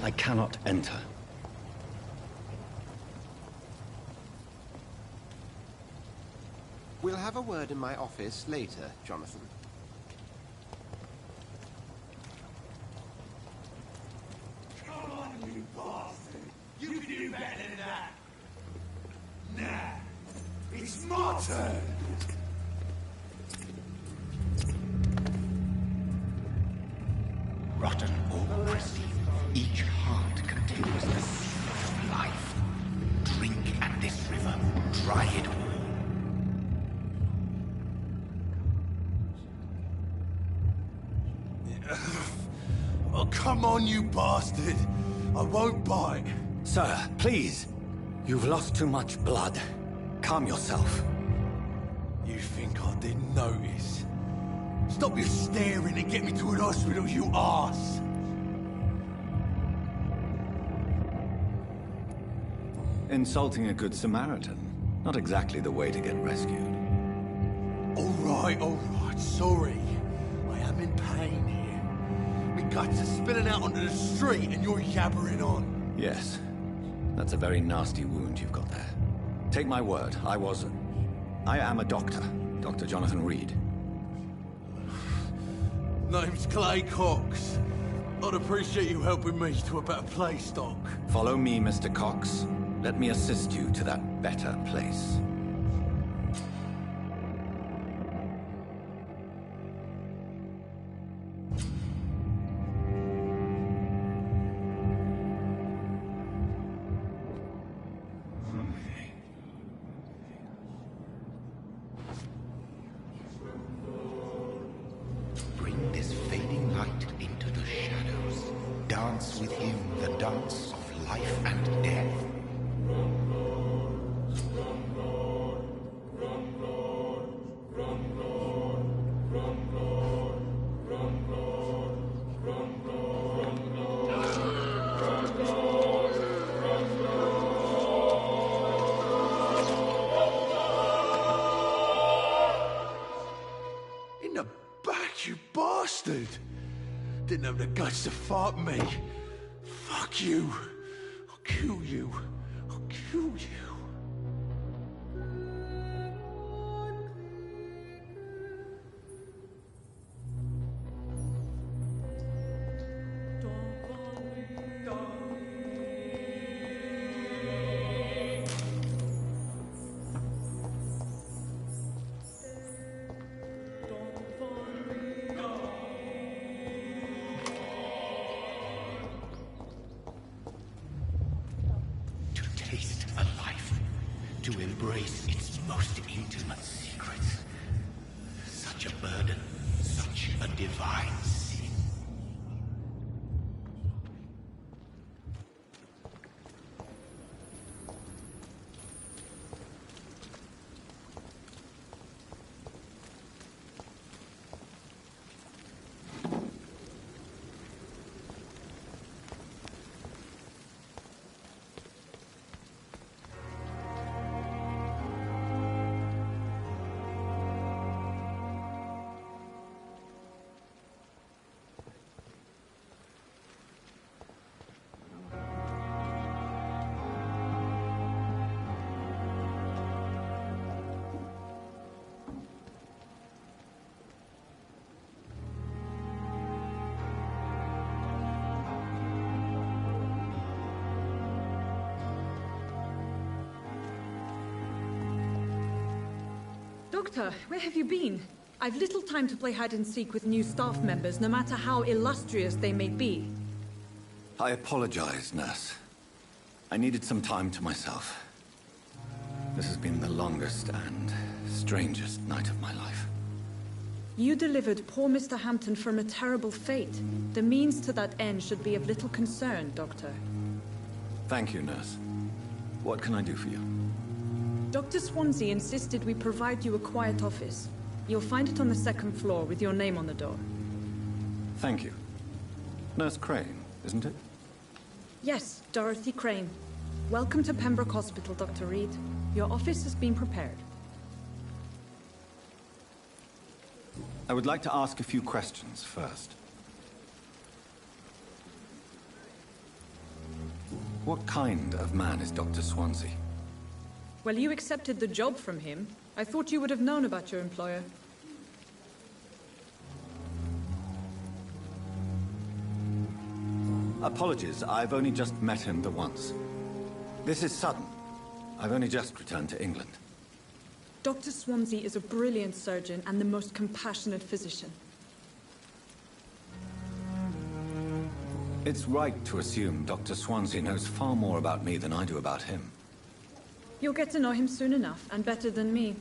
I cannot enter. We'll have a word in my office later, Jonathan. Come on, you bastard! You can do better than that! Nah, it's my turn! Rotten or pristine, each heart contains the seed of life. Drink at this river, dry it all. Oh, come on, you bastard! I won't bite! Sir, please. You've lost too much blood. Calm yourself. You think I didn't notice? Stop your staring and get me to an hospital, you arse! Insulting a good Samaritan. Not exactly the way to get rescued. Alright, sorry. I am in pain here. My guts are spilling out onto the street and you're yabbering on. Yes. That's a very nasty wound you've got there. Take my word, I am a doctor. Dr. Jonathan Reed. Name's Clay Cox. I'd appreciate you helping me to a better place, Doc. Follow me, Mr. Cox. Let me assist you to that better place. Bring this fading light into the shadows. Dance with him the dance of life and death. In the back, you bastard! Didn't have the guts to fight me. Fuck you. I'll kill you. I'll kill you. To taste a life, to embrace its most intimate secrets. Such a burden, such a divine sin. Doctor, where have you been? I've little time to play hide and seek with new staff members, no matter how illustrious they may be. I apologize, nurse. I needed some time to myself. This has been the longest and strangest night of my life. You delivered poor Mr. Hampton from a terrible fate. The means to that end should be of little concern, Doctor. Thank you, nurse. What can I do for you? Dr. Swansea insisted we provide you a quiet office. You'll find it on the second floor with your name on the door. Thank you. Nurse Crane, isn't it? Yes, Dorothy Crane. Welcome to Pembroke Hospital, Dr. Reed. Your office has been prepared. I would like to ask a few questions first. What kind of man is Dr. Swansea? Well, you accepted the job from him. I thought you would have known about your employer. Apologies, I've only just met him the once. This is sudden. I've only just returned to England. Dr. Swansea is a brilliant surgeon and the most compassionate physician. It's right to assume Dr. Swansea knows far more about me than I do about him. You'll get to know him soon enough, and better than me.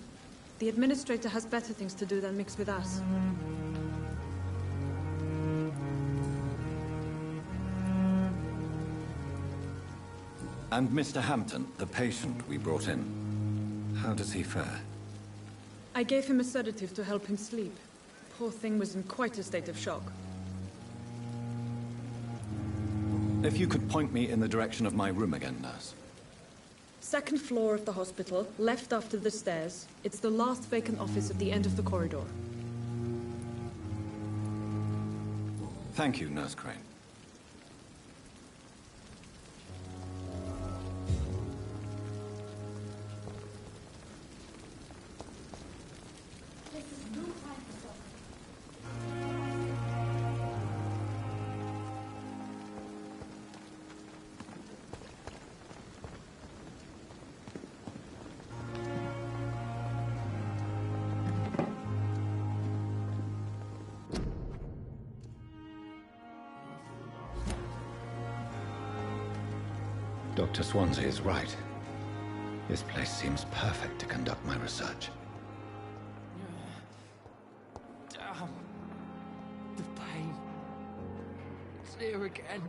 The administrator has better things to do than mix with us. And Mr. Hampton, the patient we brought in, how does he fare? I gave him a sedative to help him sleep. Poor thing was in quite a state of shock. If you could point me in the direction of my room again, nurse. Second floor of the hospital, left after the stairs. It's the last vacant office at the end of the corridor. Thank you, Nurse Crane. Dr. Swansea is right. This place seems perfect to conduct my research. Damn. The pain. It's here again.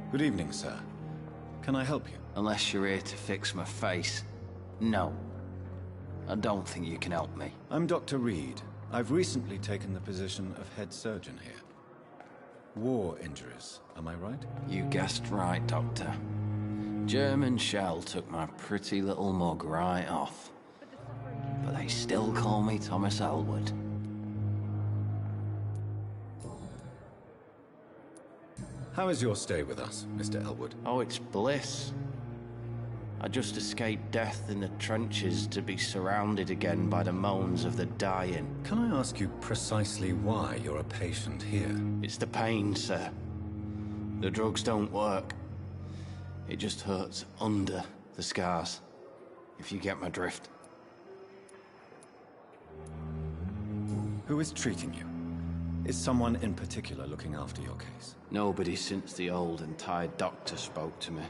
Good evening, sir. Can I help you? Unless you're here to fix my face. No. I don't think you can help me. I'm Dr. Reed. I've recently taken the position of head surgeon here. War injuries, am I right? You guessed right, Doctor. German shell took my pretty little mug right off. But they still call me Thomas Elwood. How is your stay with us, Mr. Elwood? Oh, it's bliss. I just escaped death in the trenches to be surrounded again by the moans of the dying. Can I ask you precisely why you're a patient here? It's the pain, sir. The drugs don't work. It just hurts under the scars, if you get my drift. Who is treating you? Is someone in particular looking after your case? Nobody since the old and tired doctor spoke to me.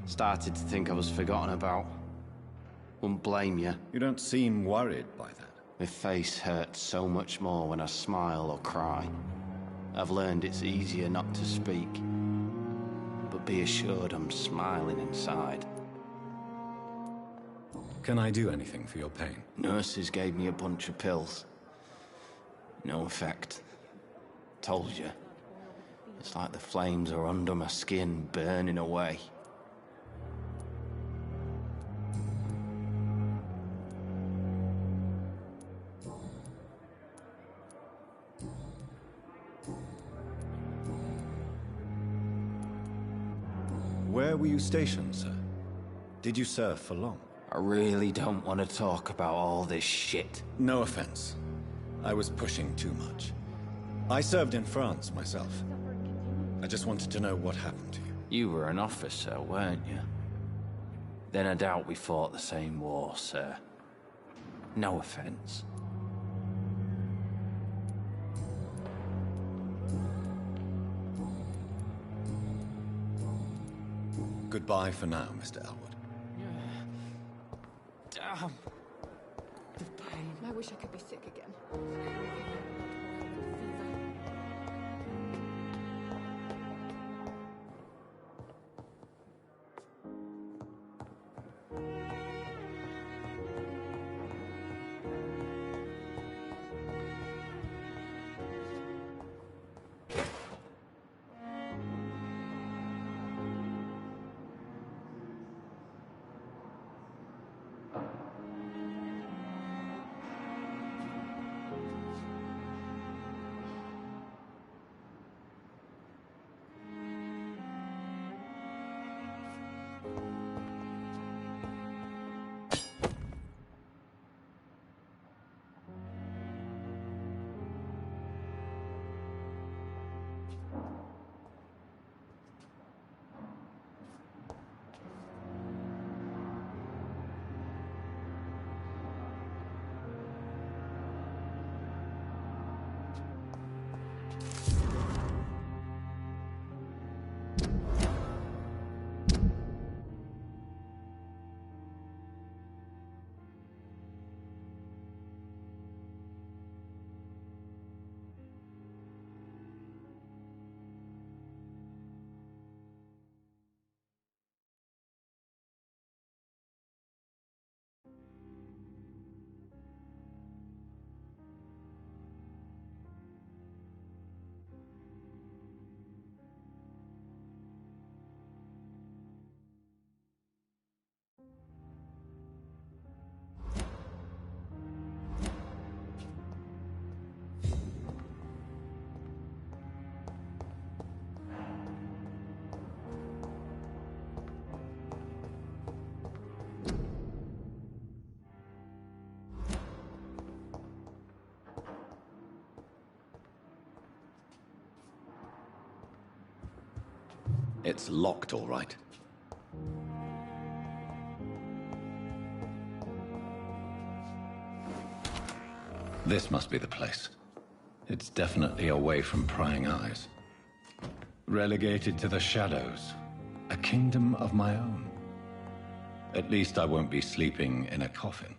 Started to think I was forgotten about. Wouldn't blame you. You don't seem worried by that. My face hurts so much more when I smile or cry. I've learned it's easier not to speak. But be assured I'm smiling inside. Can I do anything for your pain? Nurses gave me a bunch of pills. No effect. Told you. It's like the flames are under my skin, burning away. Where were you stationed, sir? Did you serve for long? I really don't want to talk about all this shit. No offense. I was pushing too much. I served in France myself. I just wanted to know what happened to you. You were an officer, weren't you? Then I doubt we fought the same war, sir. No offense. Goodbye for now, Mr. Elwood. Damn. The pain. I wish I could be sick again. It's locked, all right. This must be the place. It's definitely away from prying eyes. Relegated to the shadows. A kingdom of my own. At least I won't be sleeping in a coffin.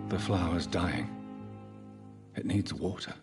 The flower's dying. It needs water.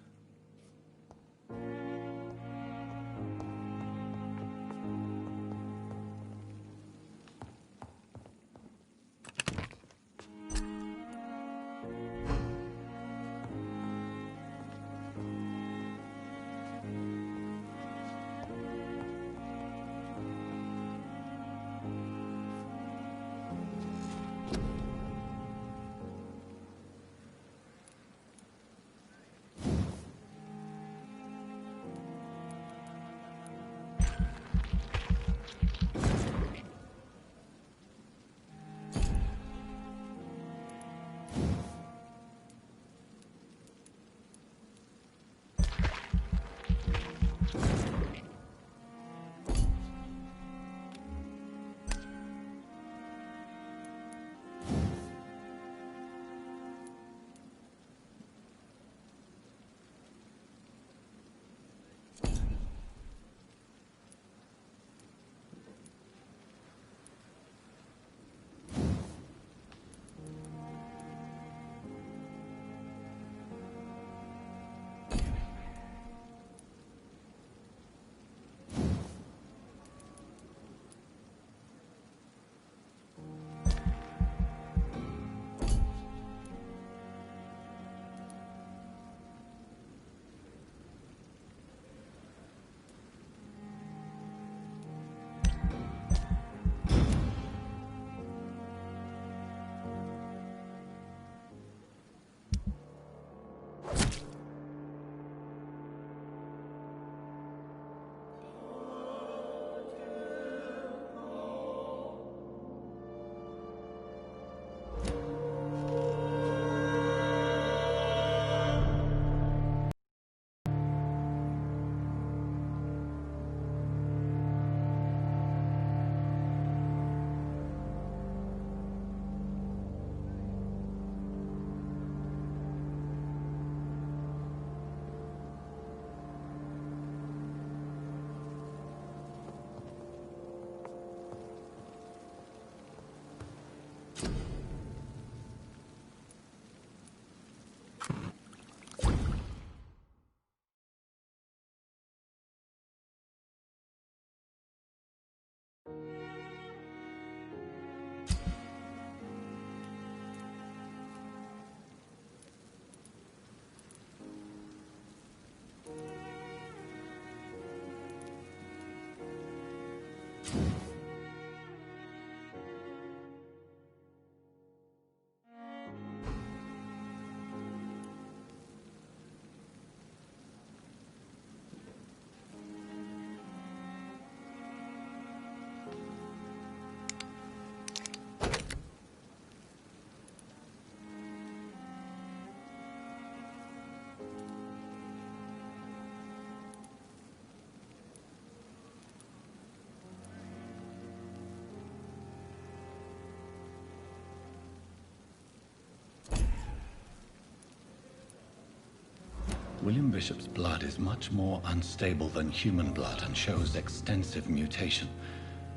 William Bishop's blood is much more unstable than human blood and shows extensive mutation.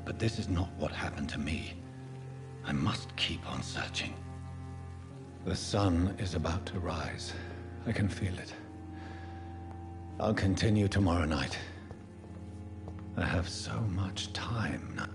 But this is not what happened to me. I must keep on searching. The sun is about to rise. I can feel it. I'll continue tomorrow night. I have so much time now.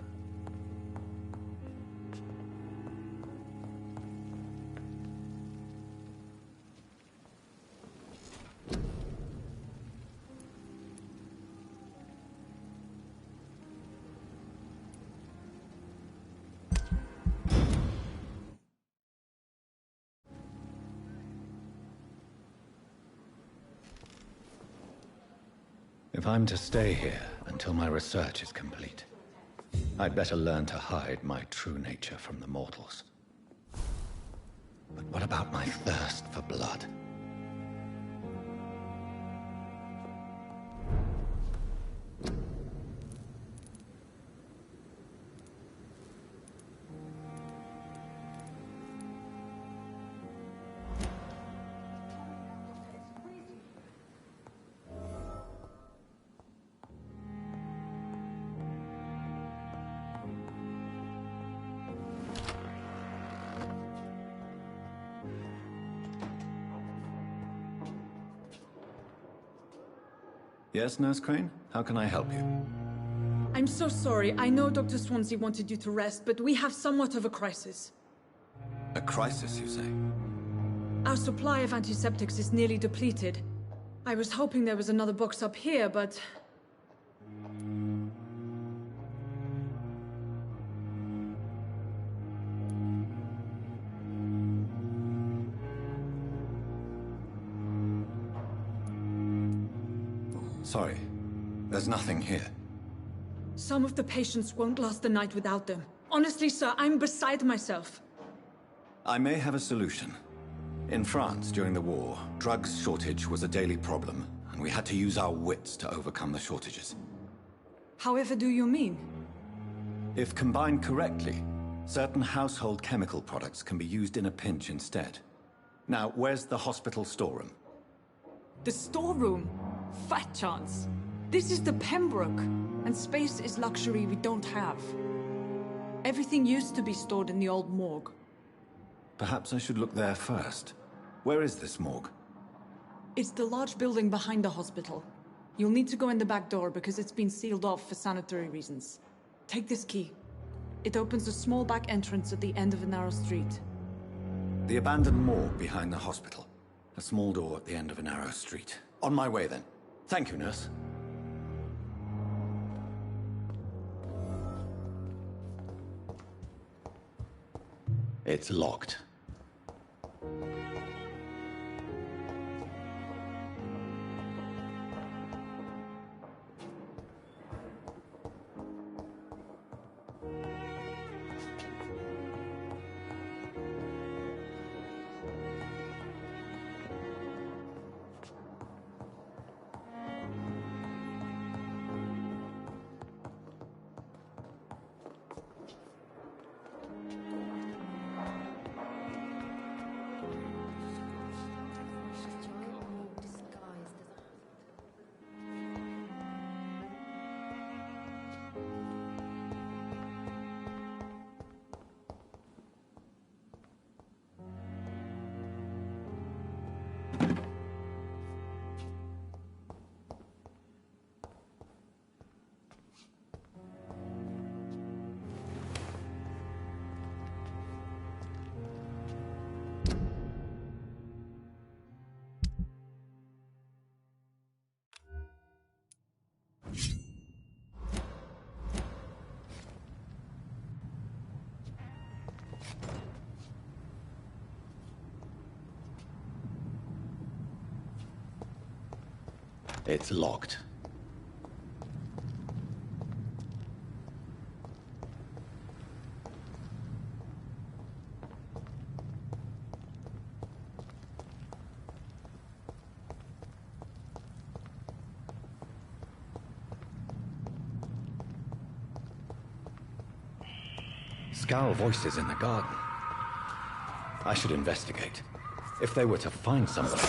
If I'm to stay here until my research is complete, I'd better learn to hide my true nature from the mortals. But what about my thirst for blood? Yes, Nurse Crane? How can I help you? I'm so sorry. I know Dr. Swansea wanted you to rest, but we have somewhat of a crisis. A crisis, you say? Our supply of antiseptics is nearly depleted. I was hoping there was another box up here, but... Sorry. There's nothing here. Some of the patients won't last the night without them. Honestly, sir, I'm beside myself. I may have a solution. In France, during the war, drugs shortage was a daily problem, and we had to use our wits to overcome the shortages. However do you mean? If combined correctly, certain household chemical products can be used in a pinch instead. Now, where's the hospital storeroom? The storeroom? Fat chance. This is the Pembroke, and space is luxury we don't have. Everything used to be stored in the old morgue. Perhaps I should look there first. Where is this morgue? It's the large building behind the hospital. You'll need to go in the back door because it's been sealed off for sanitary reasons. Take this key. It opens a small back entrance at the end of a narrow street. The abandoned morgue behind the hospital. A small door at the end of a narrow street. On my way, then. Thank you, nurse. It's locked. It's locked. Scowl voices in the garden. I should investigate. If they were to find somebody...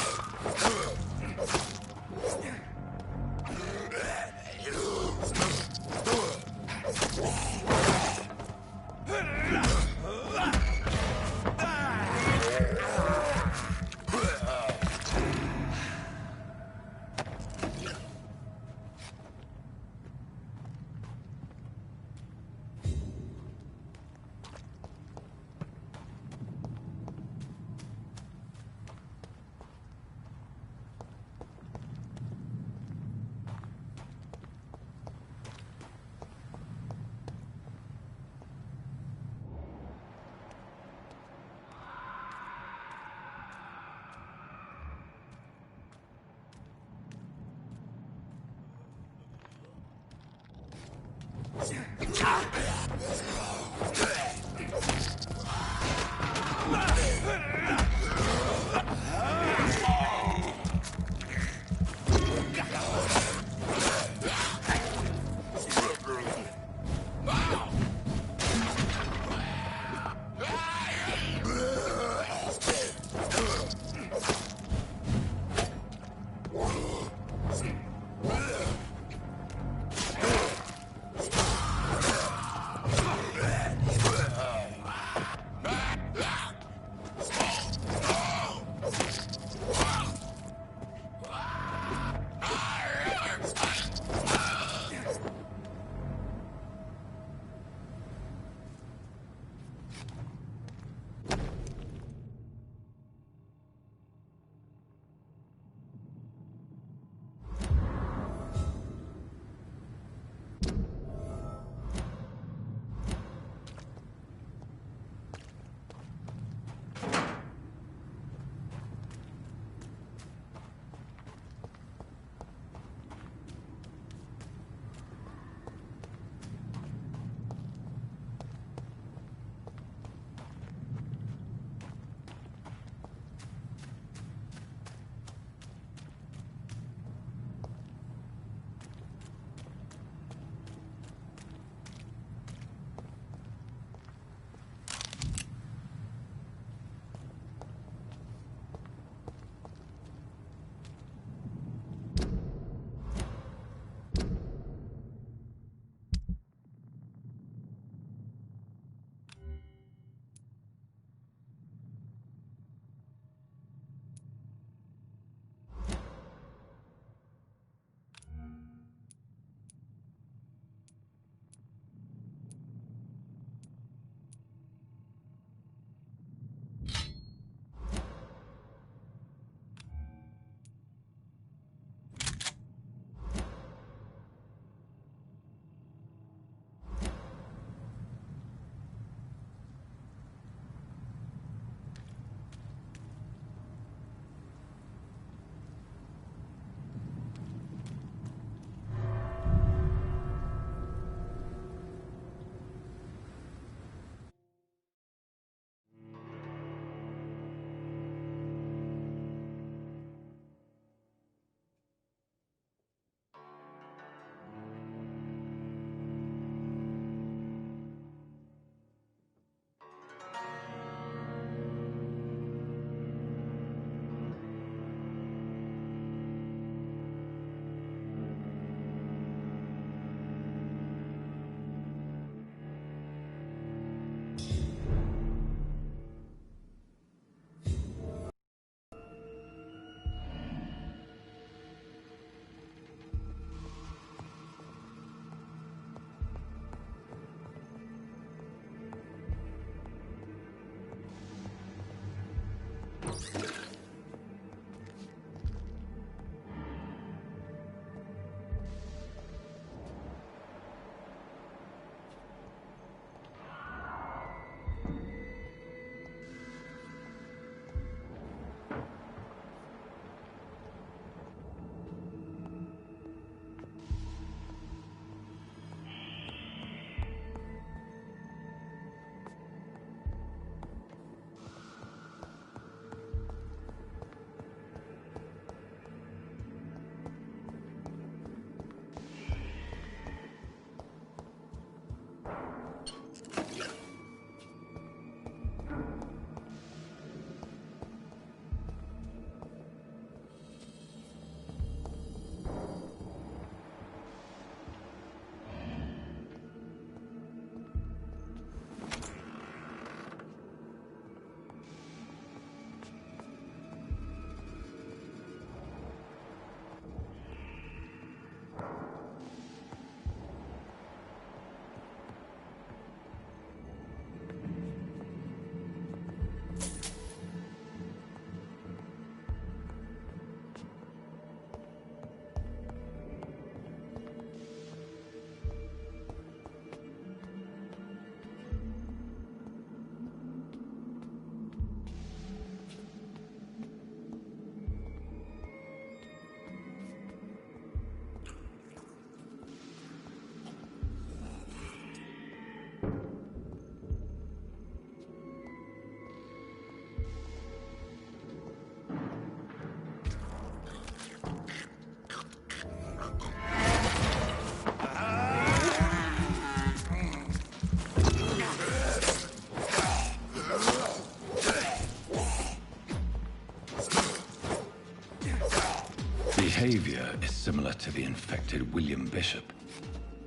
similar to the infected William Bishop.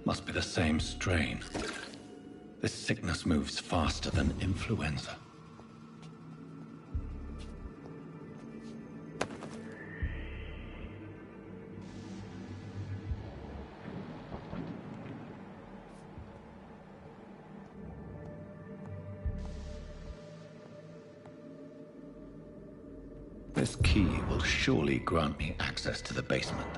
Must be the same strain. This sickness moves faster than influenza. This key will surely grant me access to the basement.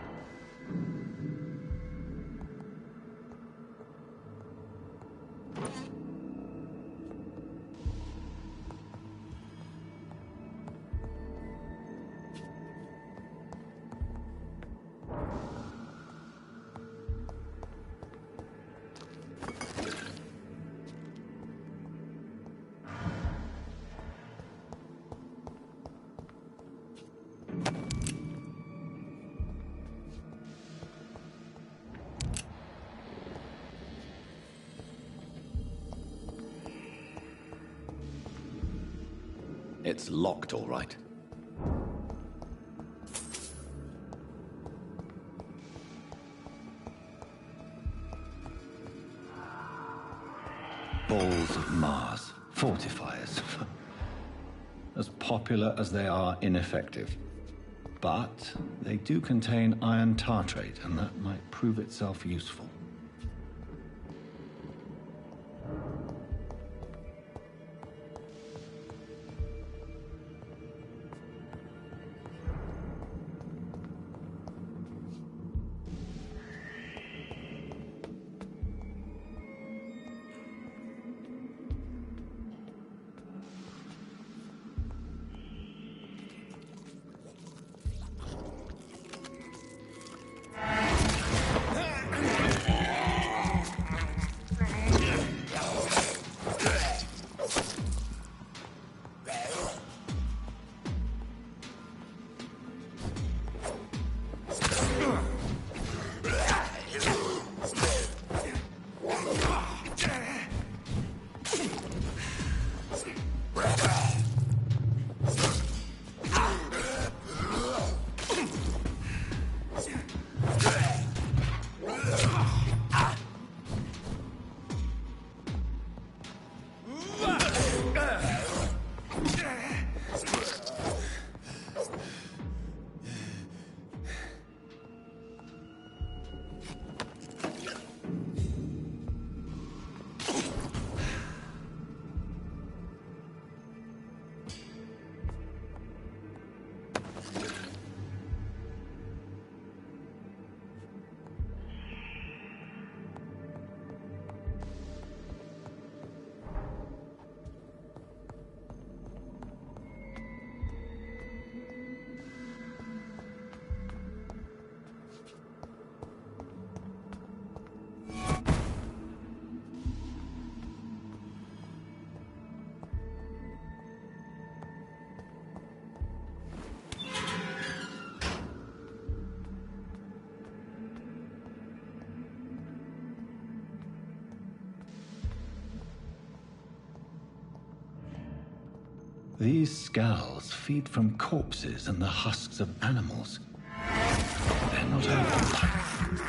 It's locked, all right. Balls of Mars, fortifiers. As popular as they are ineffective. But they do contain iron tartrate, and that might prove itself useful. These skulls feed from corpses and the husks of animals. They're not open.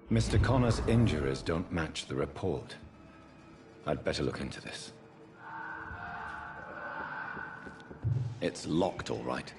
Mr. Connor's injuries don't match the report. I'd better look into this. It's locked, all right.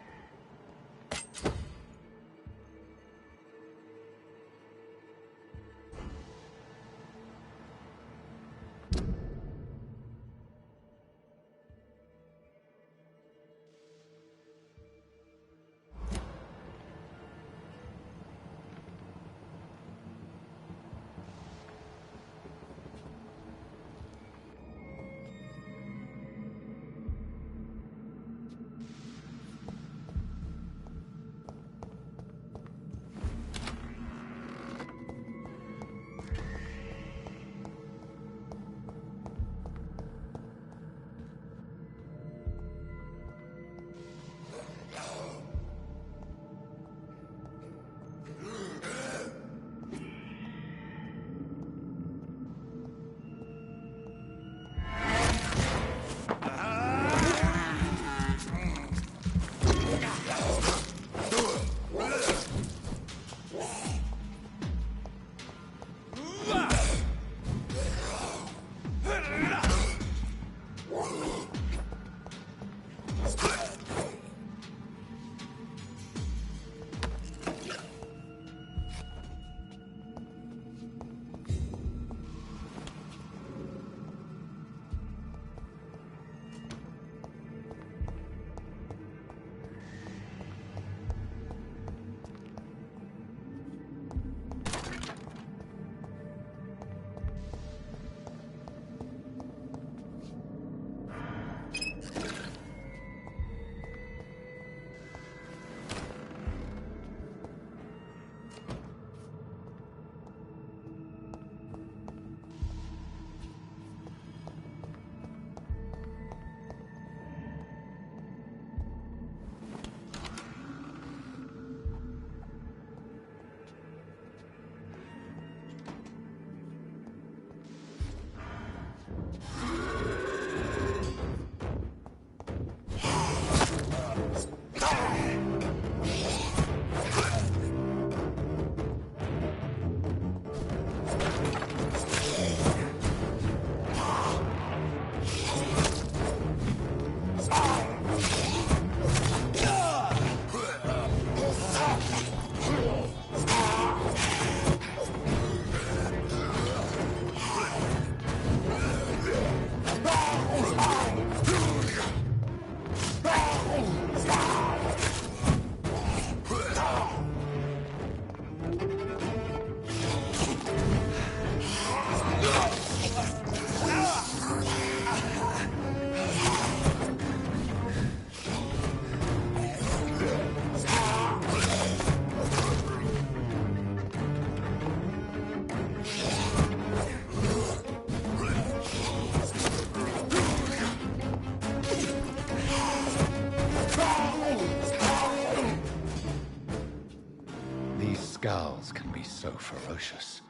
Skulls can be so ferocious.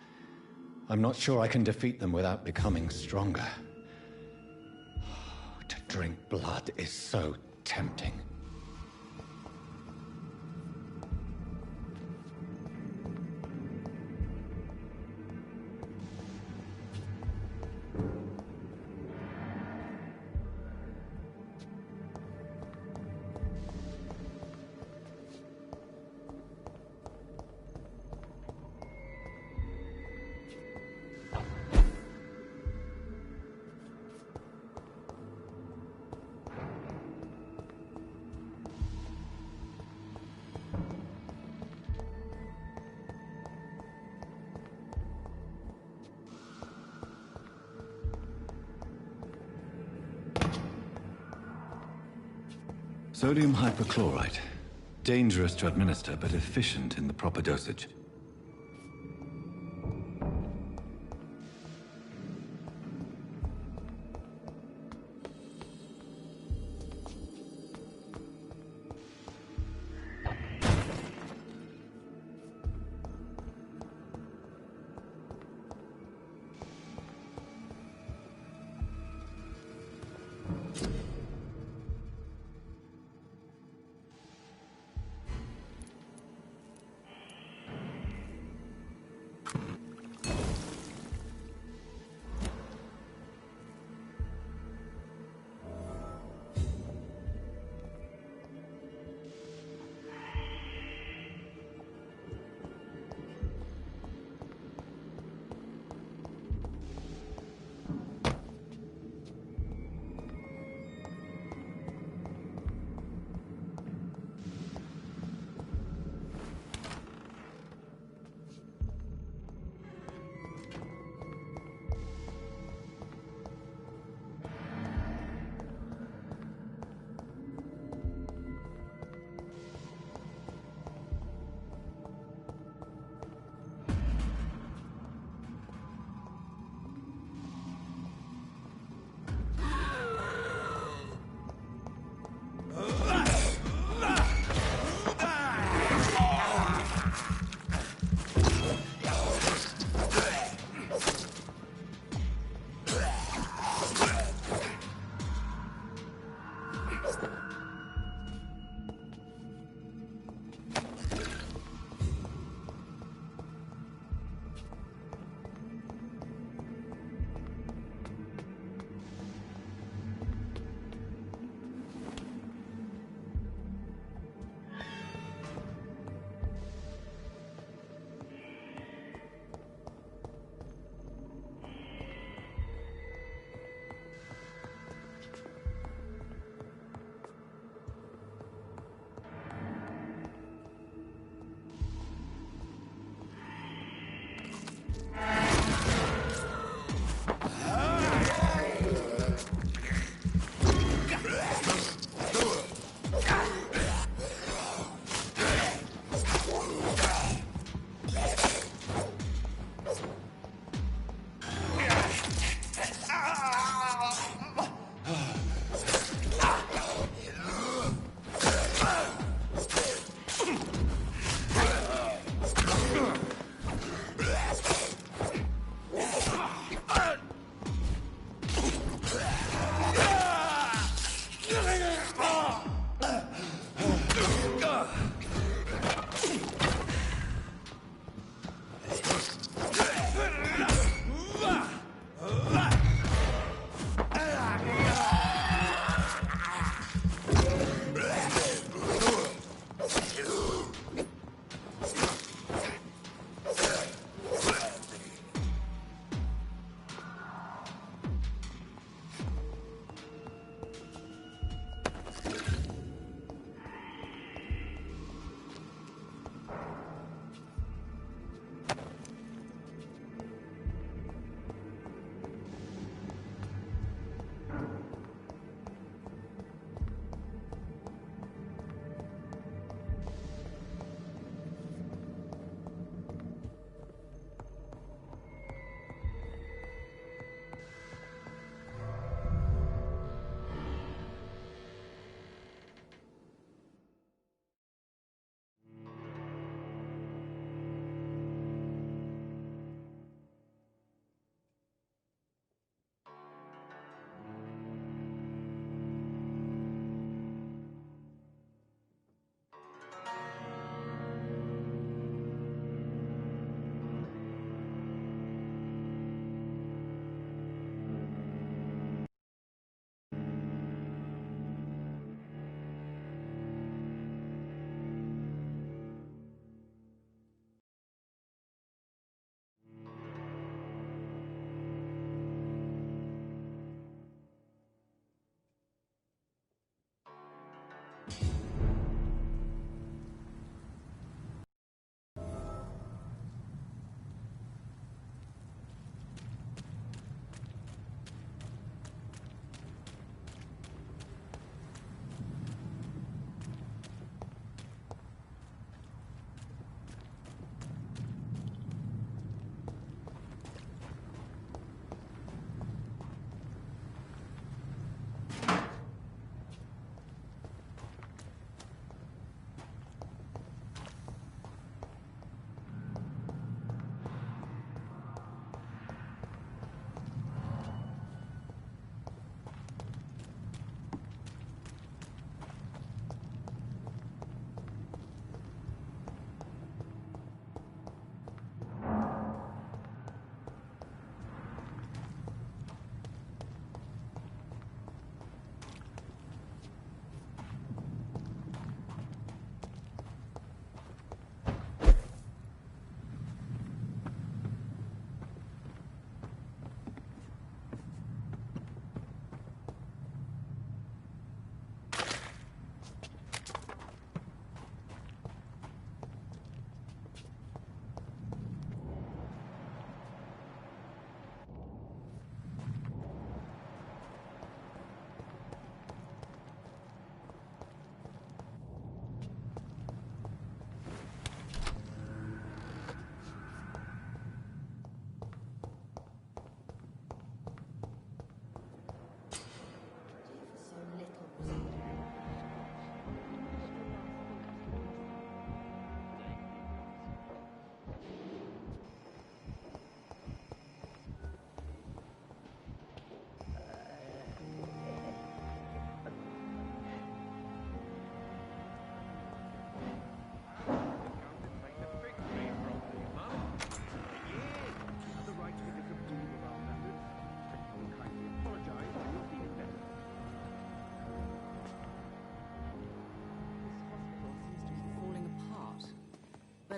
I'm not sure I can defeat them without becoming stronger. To drink blood is so tempting. Sodium hypochlorite. Dangerous to administer, but efficient in the proper dosage.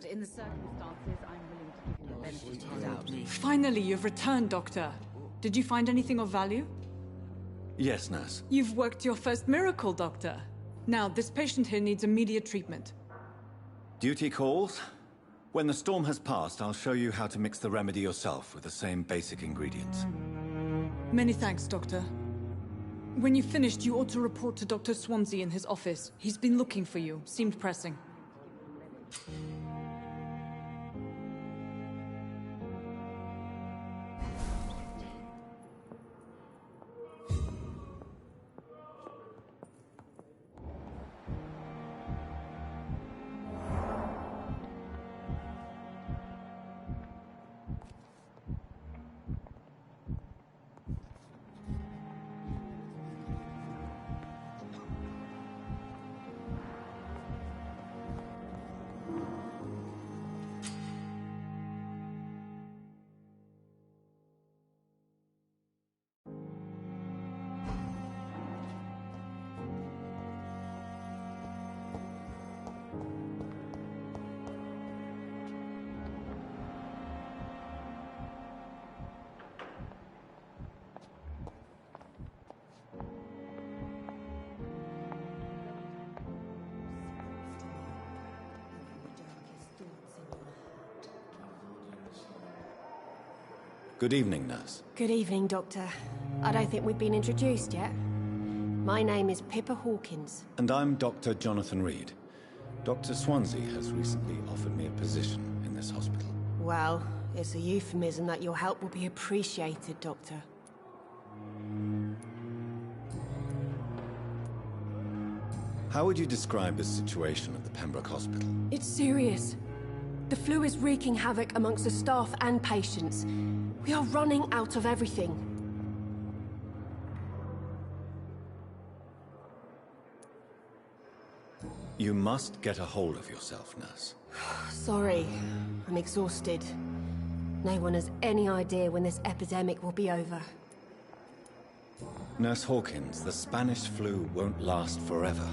But in the circumstances, I'm willing to give you the benefit of the doubt. Finally, you've returned, Doctor. Did you find anything of value? Yes, nurse. You've worked your first miracle, Doctor. Now, this patient here needs immediate treatment. Duty calls. When the storm has passed, I'll show you how to mix the remedy yourself with the same basic ingredients. Many thanks, Doctor. When you've finished, you ought to report to Dr. Swansea in his office. He's been looking for you. Seemed pressing. Good evening, nurse. Good evening, Doctor. I don't think we've been introduced yet. My name is Pippa Hawkins. And I'm Dr. Jonathan Reed. Dr. Swansea has recently offered me a position in this hospital. Well, it's a euphemism that your help will be appreciated, Doctor. How would you describe the situation at the Pembroke Hospital? It's serious. The flu is wreaking havoc amongst the staff and patients. We are running out of everything. You must get a hold of yourself, nurse. Sorry, I'm exhausted. No one has any idea when this epidemic will be over. Nurse Hawkins, the Spanish flu won't last forever.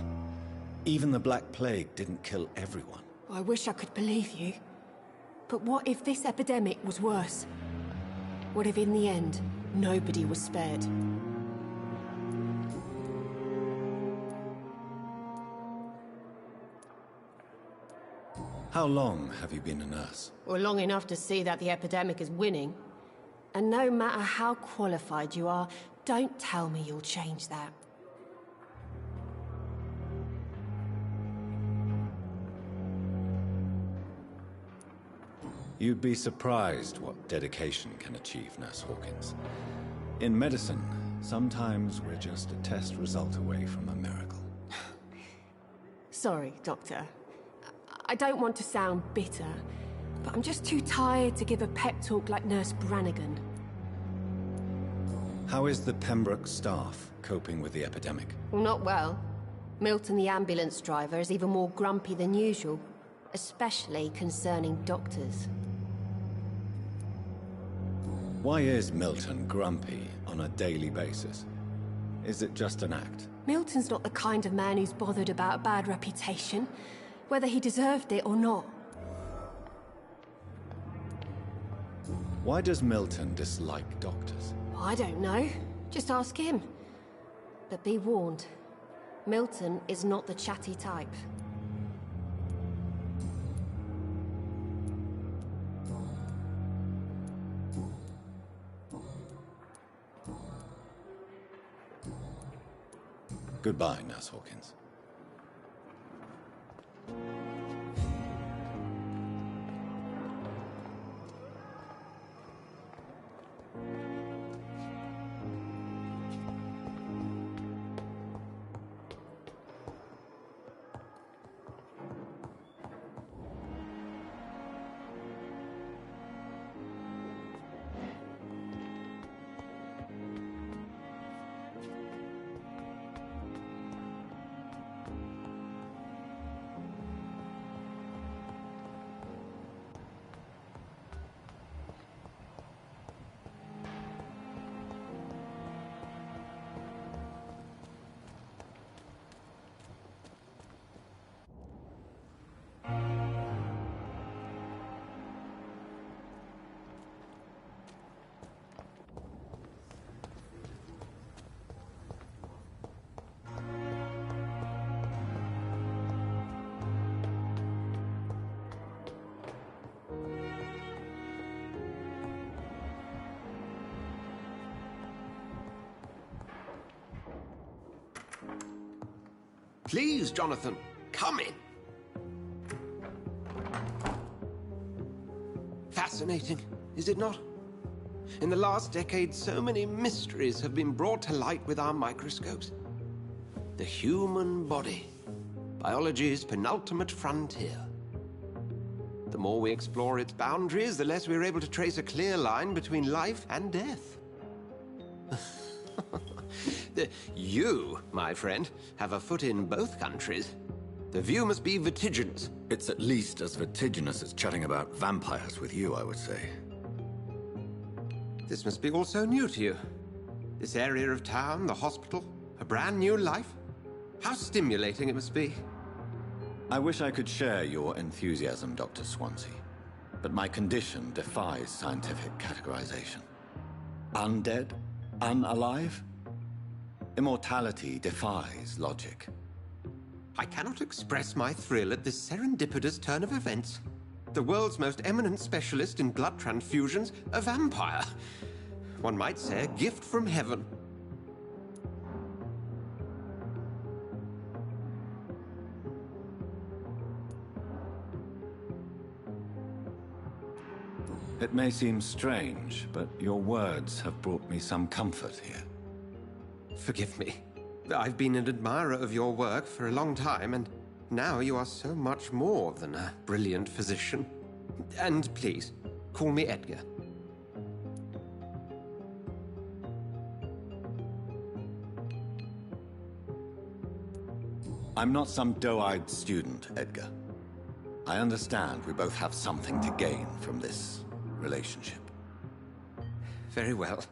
Even the Black Plague didn't kill everyone. I wish I could believe you. But what if this epidemic was worse? What if in the end, nobody was spared? How long have you been a nurse? Well, long enough to see that the epidemic is winning. And no matter how qualified you are, don't tell me you'll change that. You'd be surprised what dedication can achieve, Nurse Hawkins. In medicine, sometimes we're just a test result away from a miracle. Sorry, Doctor. I don't want to sound bitter, but I'm just too tired to give a pep talk like Nurse Brannigan. How is the Pembroke staff coping with the epidemic? Well, not well. Milton, the ambulance driver, is even more grumpy than usual, especially concerning doctors. Why is Milton grumpy on a daily basis? Is it just an act? Milton's not the kind of man who's bothered about a bad reputation, whether he deserved it or not. Why does Milton dislike doctors? I don't know. Just ask him. But be warned, Milton is not the chatty type. Goodbye, Nurse Hawkins. Please, Jonathan, come in. Fascinating, is it not? In the last decade, so many mysteries have been brought to light with our microscopes. The human body, biology's penultimate frontier. The more we explore its boundaries, the less we're able to trace a clear line between life and death. You, my friend, have a foot in both countries. The view must be vertiginous. It's at least as vertiginous as chatting about vampires with you, I would say. This must be all so new to you. This area of town, the hospital, a brand new life. How stimulating it must be. I wish I could share your enthusiasm, Dr. Swansea, but my condition defies scientific categorization. Undead? Unalive? Immortality defies logic. I cannot express my thrill at this serendipitous turn of events. The world's most eminent specialist in blood transfusions, a vampire. One might say a gift from heaven. It may seem strange, but your words have brought me some comfort here. Forgive me. I've been an admirer of your work for a long time, and now you are so much more than a brilliant physician. And please, call me Edgar. I'm not some doe-eyed student, Edgar. I understand we both have something to gain from this relationship. Very well.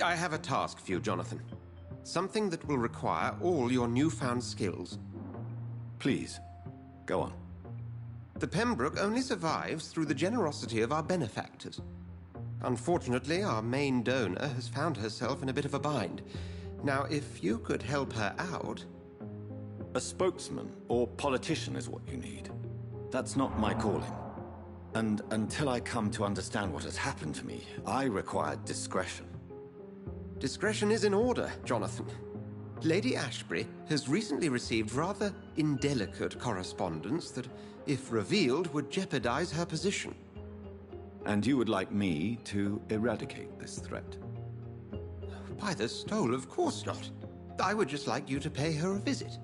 I have a task for you, Jonathan. Something that will require all your newfound skills. Please, go on. The Pembroke only survives through the generosity of our benefactors. Unfortunately, our main donor has found herself in a bit of a bind. Now, if you could help her out... A spokesman or politician is what you need. That's not my calling. And until I come to understand what has happened to me, I require discretion. Discretion is in order, Jonathan. Lady Ashbury has recently received rather indelicate correspondence that, if revealed, would jeopardize her position. And you would like me to eradicate this threat? By the stole, of course not. I would just like you to pay her a visit.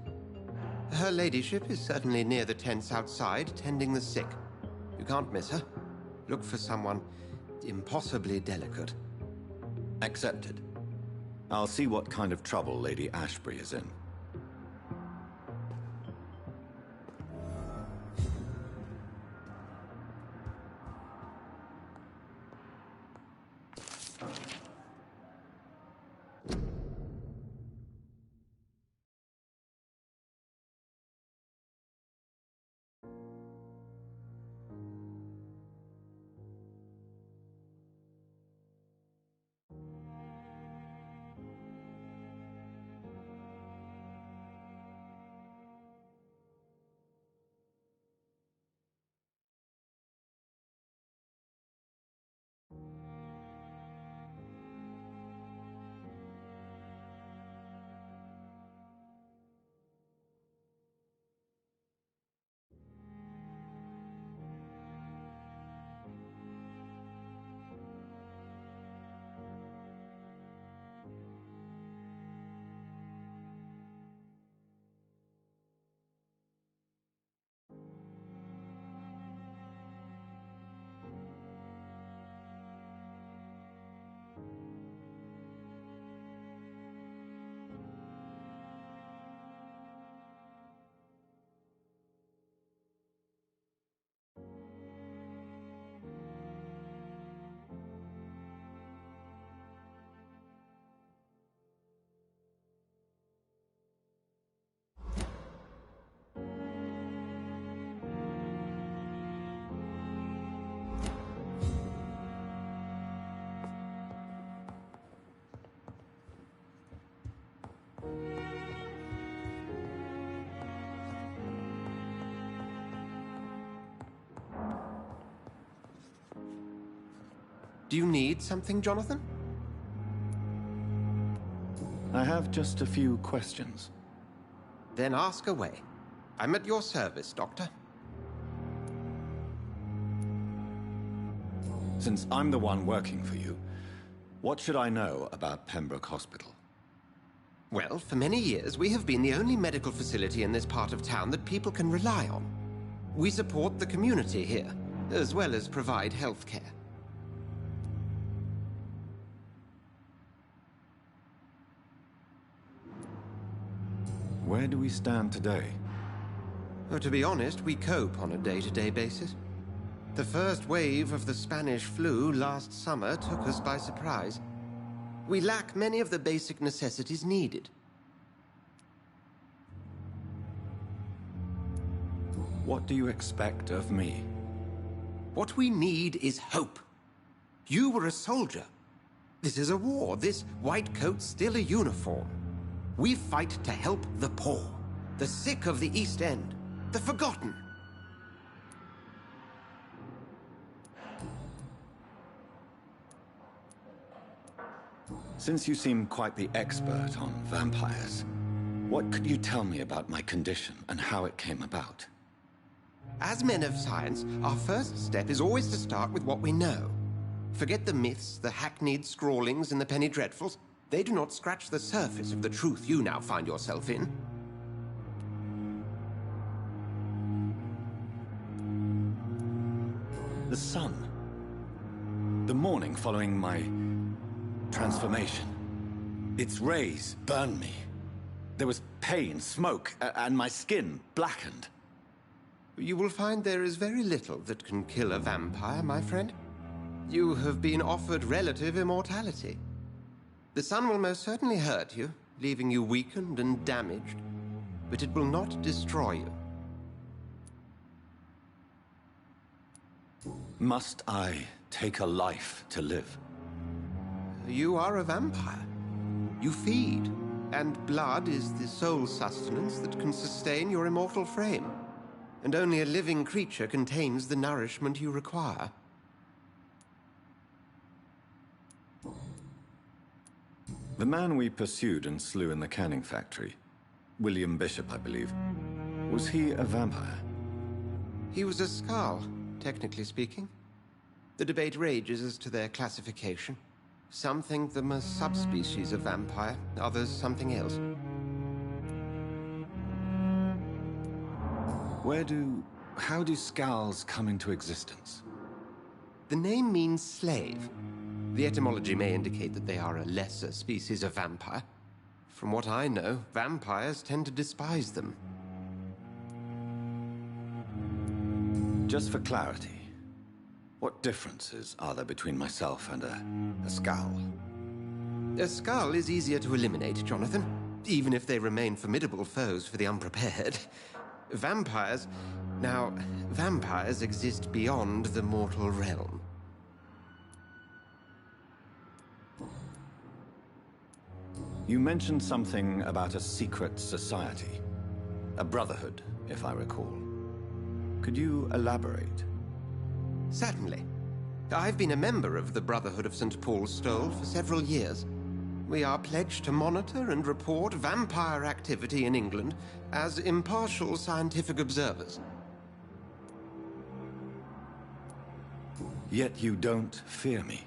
Her ladyship is certainly near the tents outside, tending the sick. You can't miss her. Look for someone impossibly delicate. Accepted. I'll see what kind of trouble Lady Ashbury is in. Do you need something, Jonathan? I have just a few questions. Then ask away. I'm at your service, Doctor. Since I'm the one working for you, what should I know about Pembroke Hospital? Well, for many years, we have been the only medical facility in this part of town that people can rely on. We support the community here, as well as provide health care. Where do we stand today? Oh, to be honest, we cope on a day-to-day basis. The first wave of the Spanish flu last summer took us by surprise. We lack many of the basic necessities needed. What do you expect of me? What we need is hope. You were a soldier. This is a war. This white coat's still a uniform. We fight to help the poor, the sick of the East End, the forgotten. Since you seem quite the expert on vampires, what could you tell me about my condition and how it came about? As men of science, our first step is always to start with what we know. Forget the myths, the hackneyed scrawlings, and the penny dreadfuls. They do not scratch the surface of the truth you now find yourself in. The sun. The morning following my transformation. Its rays burned me. There was pain, smoke, and my skin blackened. You will find there is very little that can kill a vampire, my friend. You have been offered relative immortality. The sun will most certainly hurt you, leaving you weakened and damaged, but it will not destroy you. Must I take a life to live? You are a vampire. You feed, and blood is the sole sustenance that can sustain your immortal frame. And only a living creature contains the nourishment you require. The man we pursued and slew in the canning factory, William Bishop, I believe, was he a vampire? He was a Skald, technically speaking. The debate rages as to their classification. Some think them a subspecies of vampire, others something else. How do Skalds come into existence? The name means slave. The etymology may indicate that they are a lesser species of vampire. From what I know, vampires tend to despise them. Just for clarity, what differences are there between myself and a Skald? A Skald is easier to eliminate, Jonathan, even if they remain formidable foes for the unprepared. Vampires... Now, vampires exist beyond the mortal realm. You mentioned something about a secret society. A brotherhood, if I recall. Could you elaborate? Certainly. I've been a member of the Brotherhood of St. Paul's Stole for several years. We are pledged to monitor and report vampire activity in England as impartial scientific observers. Yet you don't fear me.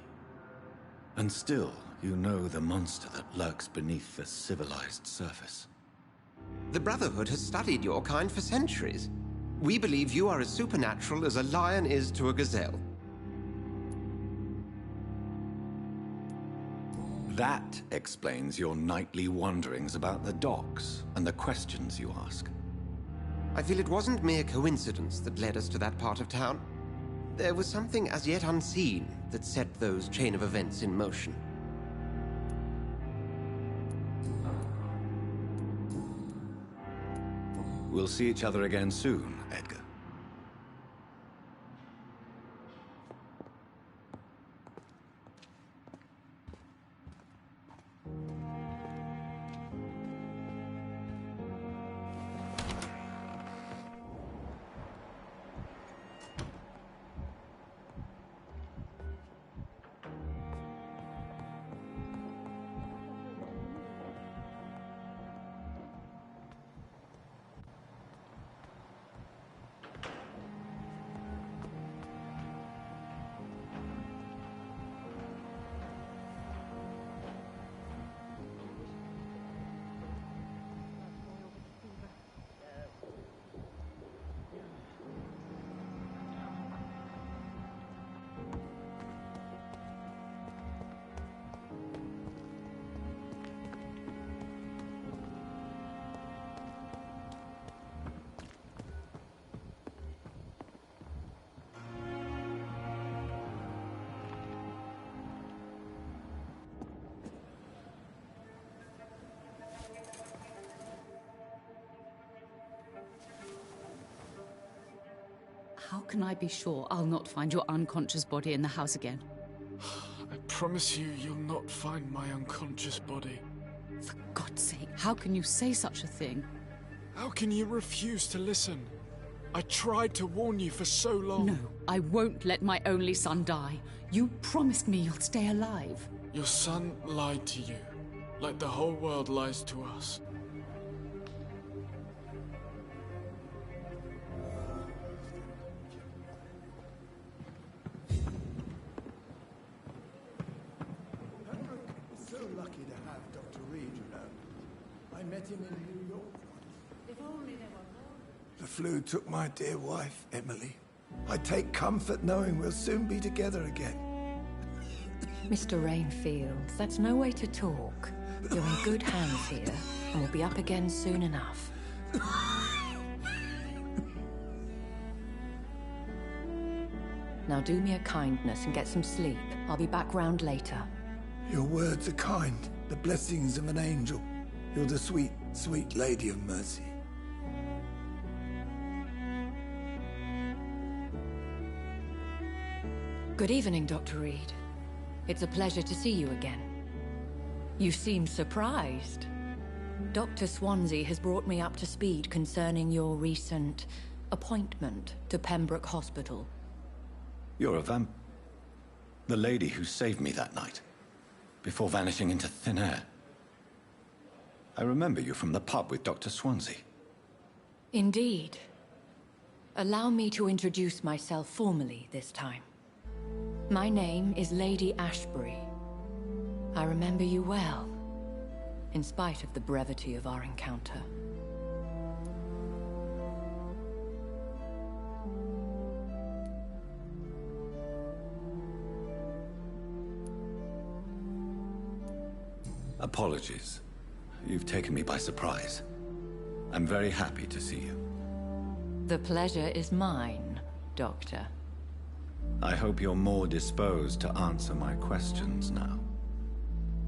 And still, you know the monster that lurks beneath the civilized surface. The Brotherhood has studied your kind for centuries. We believe you are as supernatural as a lion is to a gazelle. That explains your nightly wanderings about the docks and the questions you ask. I feel it wasn't mere coincidence that led us to that part of town. There was something as yet unseen that set those chain of events in motion. We'll see each other again soon, Edgar. How can I be sure I'll not find your unconscious body in the house again? I promise you, you'll not find my unconscious body. For God's sake, how can you say such a thing? How can you refuse to listen? I tried to warn you for so long. No, I won't let my only son die. You promised me you'll stay alive. Your son lied to you, like the whole world lies to us. So lucky to have Dr. Reed, you know. I met him in New York. If only there were. The flu took my dear wife, Emily. I take comfort knowing we'll soon be together again. Mr. Rainfield, that's no way to talk. You're in good hands here, and we'll be up again soon enough. Now do me a kindness and get some sleep. I'll be back round later. Your words are kind, the blessings of an angel. You're the sweet, sweet Lady of Mercy. Good evening, Dr. Reed. It's a pleasure to see you again. You seem surprised. Dr. Swansea has brought me up to speed concerning your recent appointment to Pembroke Hospital. You're a the lady who saved me that night, before vanishing into thin air. I remember you from the pub with Dr. Swansea. Indeed. Allow me to introduce myself formally this time. My name is Lady Ashbury. I remember you well, in spite of the brevity of our encounter. Apologies. You've taken me by surprise. I'm very happy to see you. The pleasure is mine, Doctor. I hope you're more disposed to answer my questions now.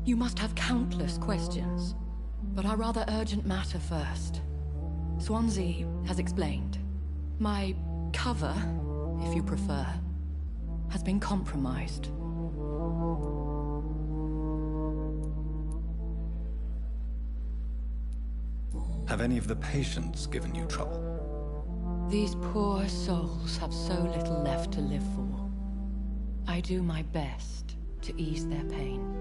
You must have countless questions, but our rather urgent matter first. Swansea has explained. My cover, if you prefer, has been compromised. Have any of the patients given you trouble? These poor souls have so little left to live for. I do my best to ease their pain.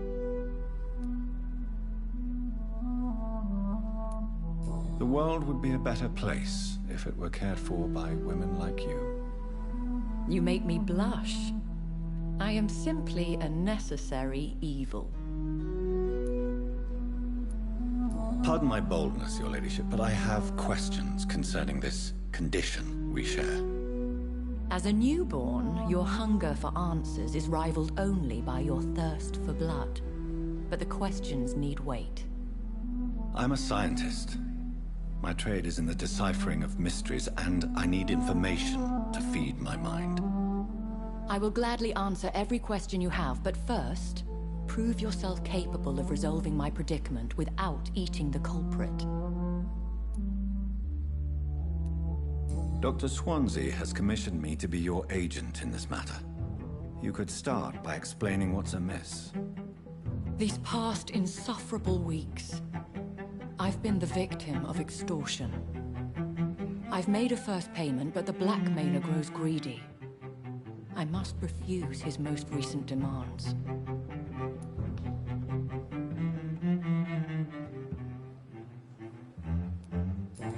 The world would be a better place if it were cared for by women like you. You make me blush. I am simply a necessary evil. Pardon my boldness, Your Ladyship, but I have questions concerning this condition we share. As a newborn, your hunger for answers is rivaled only by your thirst for blood. But the questions need wait. I'm a scientist. My trade is in the deciphering of mysteries, and I need information to feed my mind. I will gladly answer every question you have, but first, prove yourself capable of resolving my predicament without eating the culprit. Dr. Swansea has commissioned me to be your agent in this matter. You could start by explaining what's amiss. These past insufferable weeks, I've been the victim of extortion. I've made a first payment, but the blackmailer grows greedy. I must refuse his most recent demands.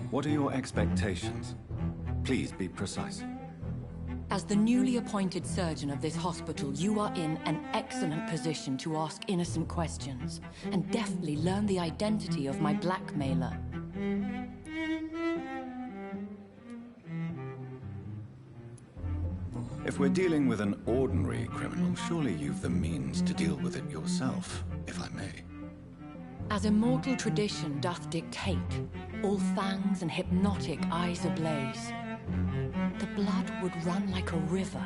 What are your expectations? Please be precise. As the newly appointed surgeon of this hospital, you are in an excellent position to ask innocent questions and deftly learn the identity of my blackmailer. If we're dealing with an ordinary criminal, surely you've the means to deal with it yourself, if I may. As immortal tradition doth dictate, all fangs and hypnotic eyes ablaze, the blood would run like a river.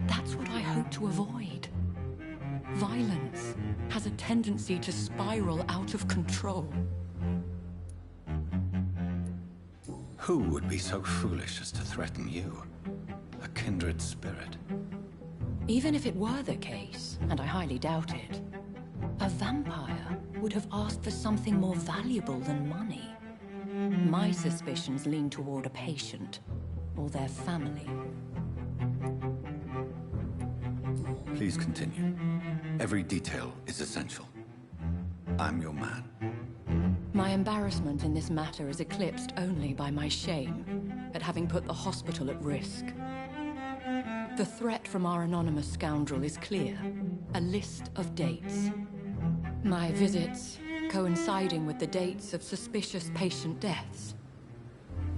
That's what I hope to avoid. Violence has a tendency to spiral out of control. Who would be so foolish as to threaten you? kindred spirit. Even if it were the case, and I highly doubt it, a vampire would have asked for something more valuable than money. My suspicions lean toward a patient, or their family. Please continue. Every detail is essential. I'm your man. My embarrassment in this matter is eclipsed only by my shame at having put the hospital at risk. The threat from our anonymous scoundrel is clear. A list of dates. My visits coinciding with the dates of suspicious patient deaths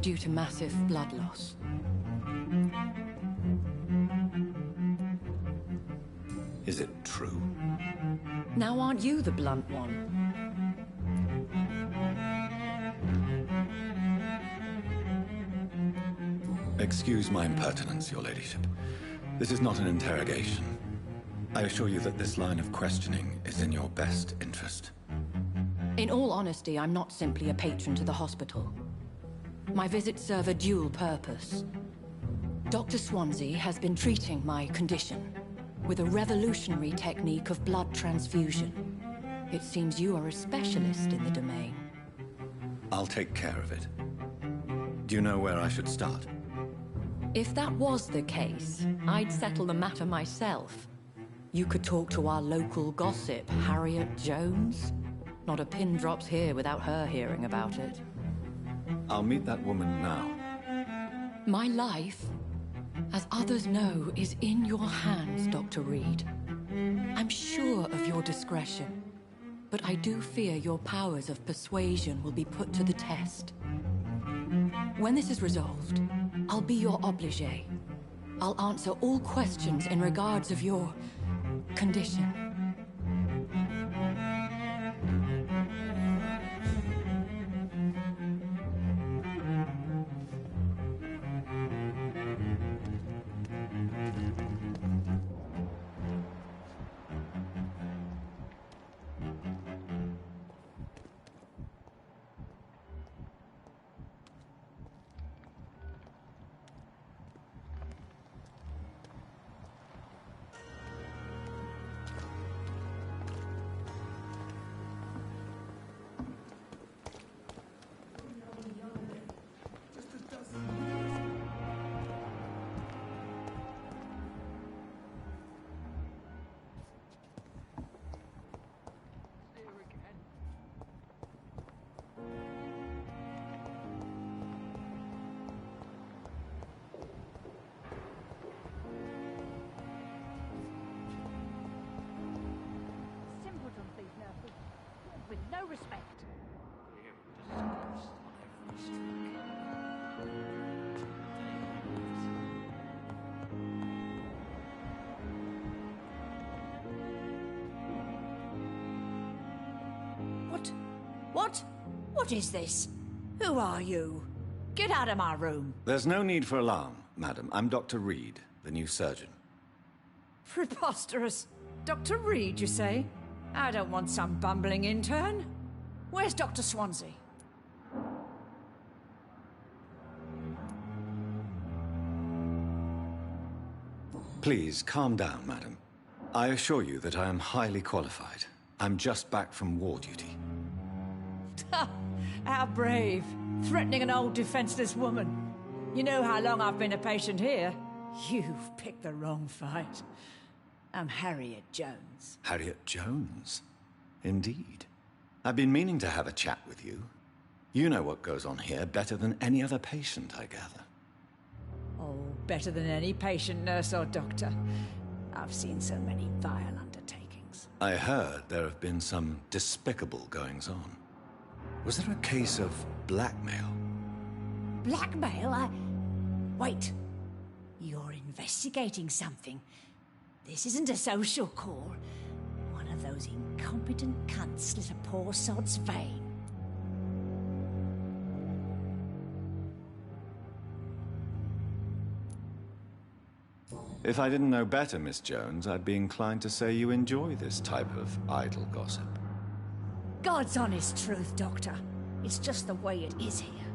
due to massive blood loss. Is it true? Now aren't you the blunt one? Excuse my impertinence, your ladyship. This is not an interrogation. I assure you that this line of questioning is in your best interest. In all honesty, I'm not simply a patron to the hospital. My visits serve a dual purpose. Dr. Swansea has been treating my condition with a revolutionary technique of blood transfusion. It seems you are a specialist in the domain. I'll take care of it. Do you know where I should start? If that was the case, I'd settle the matter myself. You could talk to our local gossip, Harriet Jones. Not a pin drops here without her hearing about it. I'll meet that woman now. My life, as others know, is in your hands, Dr. Reed. I'm sure of your discretion, but I do fear your powers of persuasion will be put to the test. When this is resolved, I'll be your obligé. I'll answer all questions in regards of your condition. With no respect. What is this? Who are you? Get out of my room. There's no need for alarm, madam. I'm Dr. Reed, the new surgeon. Preposterous. Dr. Reed, you say? I don't want some bumbling intern. Where's Dr. Swansea? Please, calm down, madam. I assure you that I am highly qualified. I'm just back from war duty. How brave. Threatening an old defenseless woman. You know how long I've been a patient here? You've picked the wrong fight. I'm Harriet Jones. Harriet Jones? Indeed. I've been meaning to have a chat with you. You know what goes on here better than any other patient, I gather. Oh, better than any patient, nurse or doctor. I've seen so many vile undertakings. I heard there have been some despicable goings-on. Was there a case of blackmail? Blackmail? Wait. You're investigating something. This isn't a social call. One of those incompetent cunts slit a poor sod's vein. If I didn't know better, Miss Jones, I'd be inclined to say you enjoy this type of idle gossip. God's honest truth, Doctor. It's just the way it is here.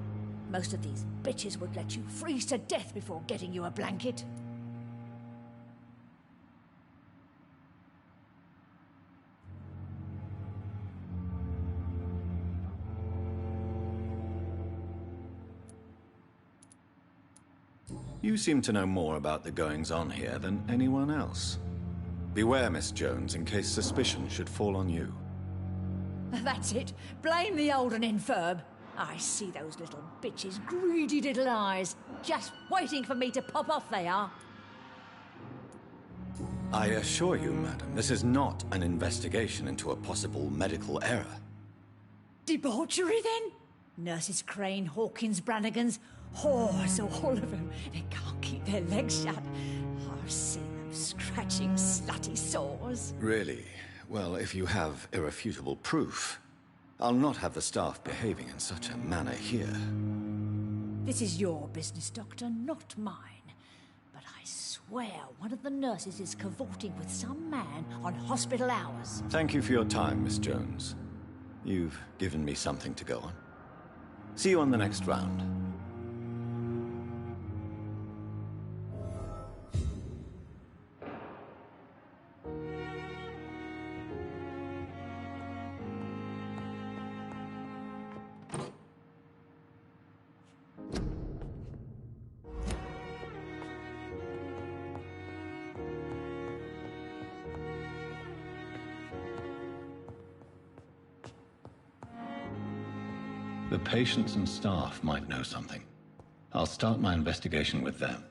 Most of these bitches would let you freeze to death before getting you a blanket. You seem to know more about the goings-on here than anyone else. Beware, Miss Jones, in case suspicion should fall on you. That's it. Blame the old and infirm. I see those little bitches' greedy little eyes. Just waiting for me to pop off they are. I assure you, madam, this is not an investigation into a possible medical error. Debauchery, then? Nurses Crane, Hawkins, Brannigans, whores, all of them. They can't keep their legs shut. I've seen them scratching slutty sores. Really? Well, if you have irrefutable proof, I'll not have the staff behaving in such a manner here. This is your business, Doctor, not mine. But I swear one of the nurses is cavorting with some man on hospital hours. Thank you for your time, Miss Jones. You've given me something to go on. See you on the next round. The patients and staff might know something. I'll start my investigation with them.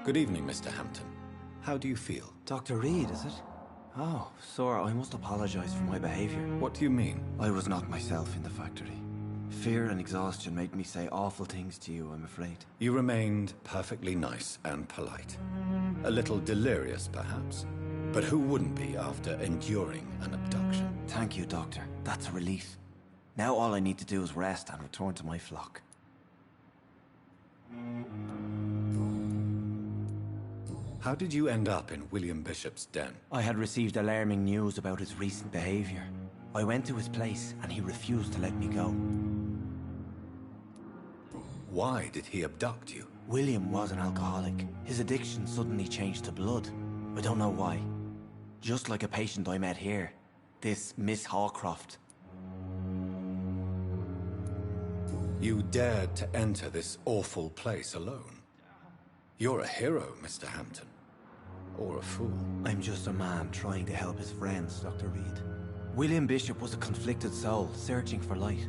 Good evening, Mr. Hampton. How do you feel? Dr. Reed, is it? Oh, sir, I must apologize for my behavior. What do you mean? I was not myself in the factory. Fear and exhaustion made me say awful things to you, I'm afraid. You remained perfectly nice and polite. A little delirious, perhaps. But who wouldn't be after enduring an abduction? Thank you, Doctor. That's a relief. Now all I need to do is rest and return to my flock. How did you end up in William Bishop's den? I had received alarming news about his recent behavior. I went to his place and he refused to let me go. Why did he abduct you? William was an alcoholic. His addiction suddenly changed to blood. I don't know why. Just like a patient I met here. This Miss Hawcroft. You dared to enter this awful place alone. You're a hero, Mr. Hampton. Or a fool. I'm just a man trying to help his friends, Dr. Reed. William Bishop was a conflicted soul, searching for light.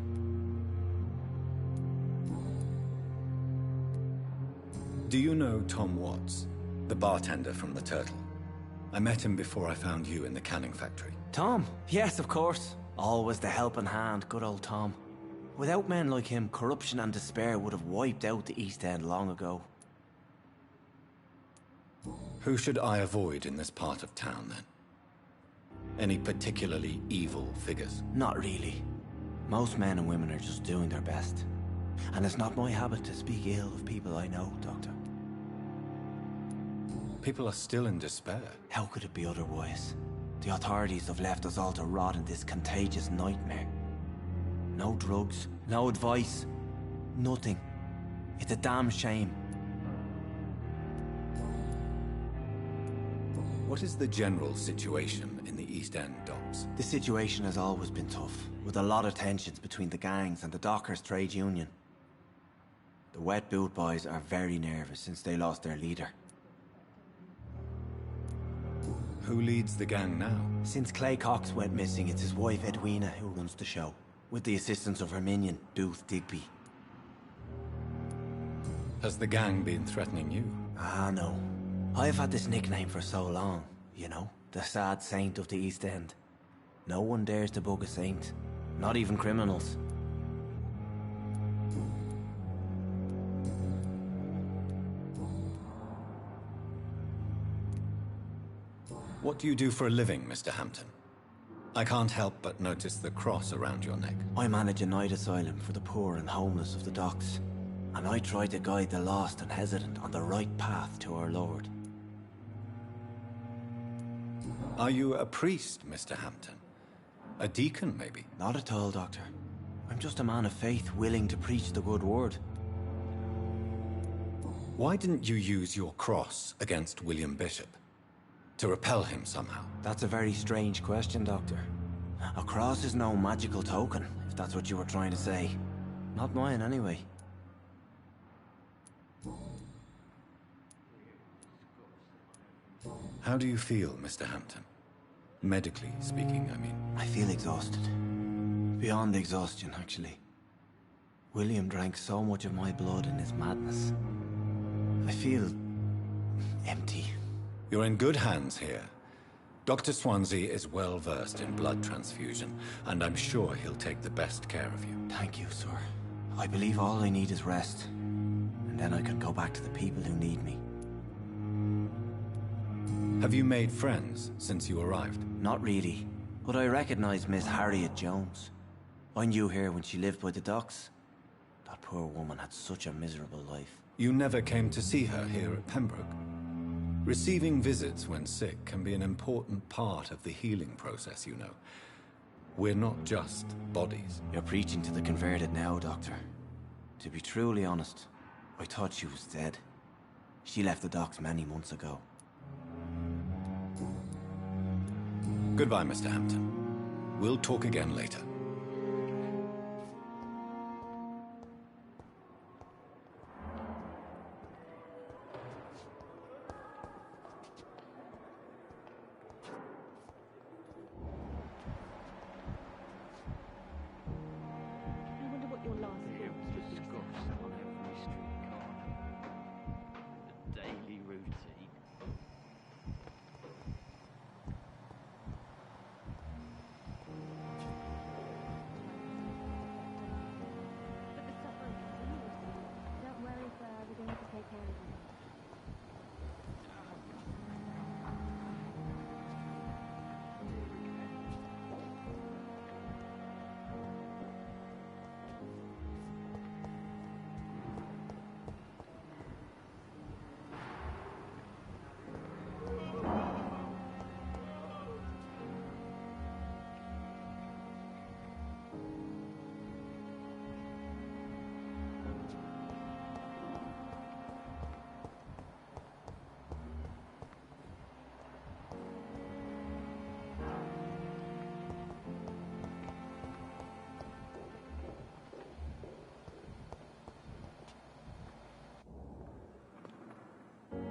Do you know Tom Watts, the bartender from the Turtle? I met him before I found you in the canning factory. Tom? Yes, of course. Always the helping hand, good old Tom. Without men like him, corruption and despair would have wiped out the East End long ago. Who should I avoid in this part of town, then? Any particularly evil figures? Not really. Most men and women are just doing their best. And it's not my habit to speak ill of people I know, Doctor. People are still in despair. How could it be otherwise? The authorities have left us all to rot in this contagious nightmare. No drugs, no advice, nothing. It's a damn shame. What is the general situation in the East End docks? The situation has always been tough, with a lot of tensions between the gangs and the dockers' trade union. The wet boot boys are very nervous since they lost their leader. Who leads the gang now? Since Clay Cox went missing, it's his wife Edwina who runs the show, with the assistance of her minion, Booth Digby. Has the gang been threatening you? Ah, no. I've had this nickname for so long, you know, the sad saint of the East End. No one dares to bug a saint, not even criminals. What do you do for a living, Mr. Hampton? I can't help but notice the cross around your neck. I manage a night asylum for the poor and homeless of the docks, and I try to guide the lost and hesitant on the right path to our Lord. Are you a priest, Mr. Hampton? A deacon, maybe? Not at all, Doctor. I'm just a man of faith willing to preach the good word. Why didn't you use your cross against William Bishop? To repel him somehow? That's a very strange question, Doctor. A cross is no magical token, if that's what you were trying to say. Not mine, anyway. How do you feel, Mr. Hampton? Medically speaking, I mean. I feel exhausted. Beyond exhaustion, actually. William drank so much of my blood in his madness. I feel empty. You're in good hands here. Dr. Swansea is well versed in blood transfusion, and I'm sure he'll take the best care of you. Thank you, sir. I believe all I need is rest, and then I can go back to the people who need me. Have you made friends since you arrived? Not really, but I recognize Miss Harriet Jones. I knew her when she lived by the docks. That poor woman had such a miserable life. You never came to see her here at Pembroke? Receiving visits when sick can be an important part of the healing process, you know. We're not just bodies. You're preaching to the converted now, Doctor. To be truly honest, I thought she was dead. She left the docks many months ago. Goodbye, Mr. Hampton. We'll talk again later.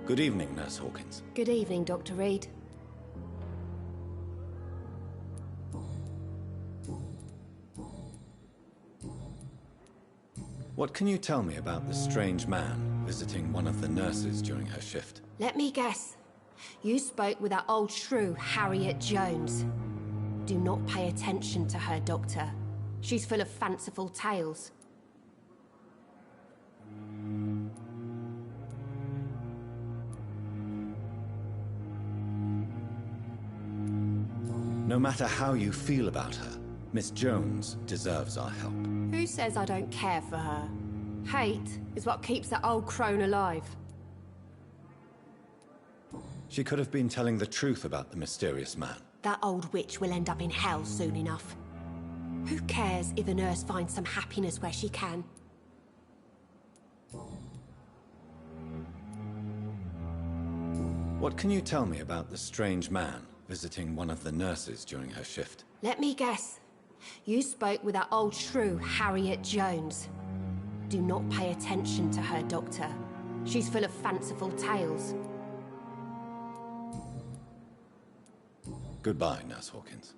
Good evening, Nurse Hawkins. Good evening, Dr. Reed. What can you tell me about the strange man visiting one of the nurses during her shift? Let me guess. You spoke with that old shrew, Harriet Jones. Do not pay attention to her, Doctor. She's full of fanciful tales. No matter how you feel about her, Miss Jones deserves our help. Who says I don't care for her? Hate is what keeps that old crone alive. She could have been telling the truth about the mysterious man. That old witch will end up in hell soon enough. Who cares if a nurse finds some happiness where she can? What can you tell me about the strange man visiting one of the nurses during her shift? Let me guess. You spoke with that old shrew, Harriet Jones. Do not pay attention to her, Doctor. She's full of fanciful tales. Goodbye, Nurse Hawkins.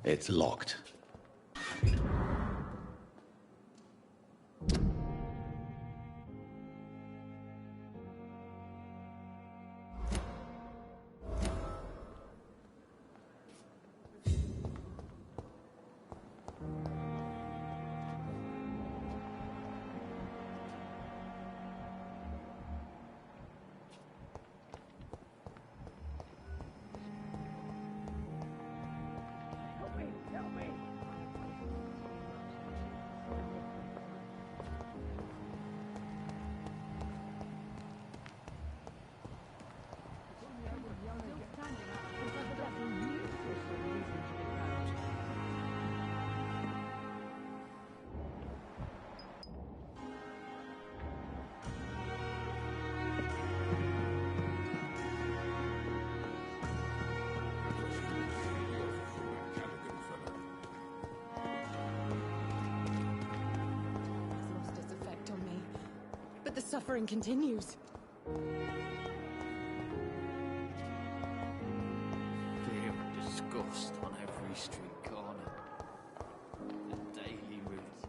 It's locked. Help me! suffering continues. Fear and disgust on every street corner. The daily route.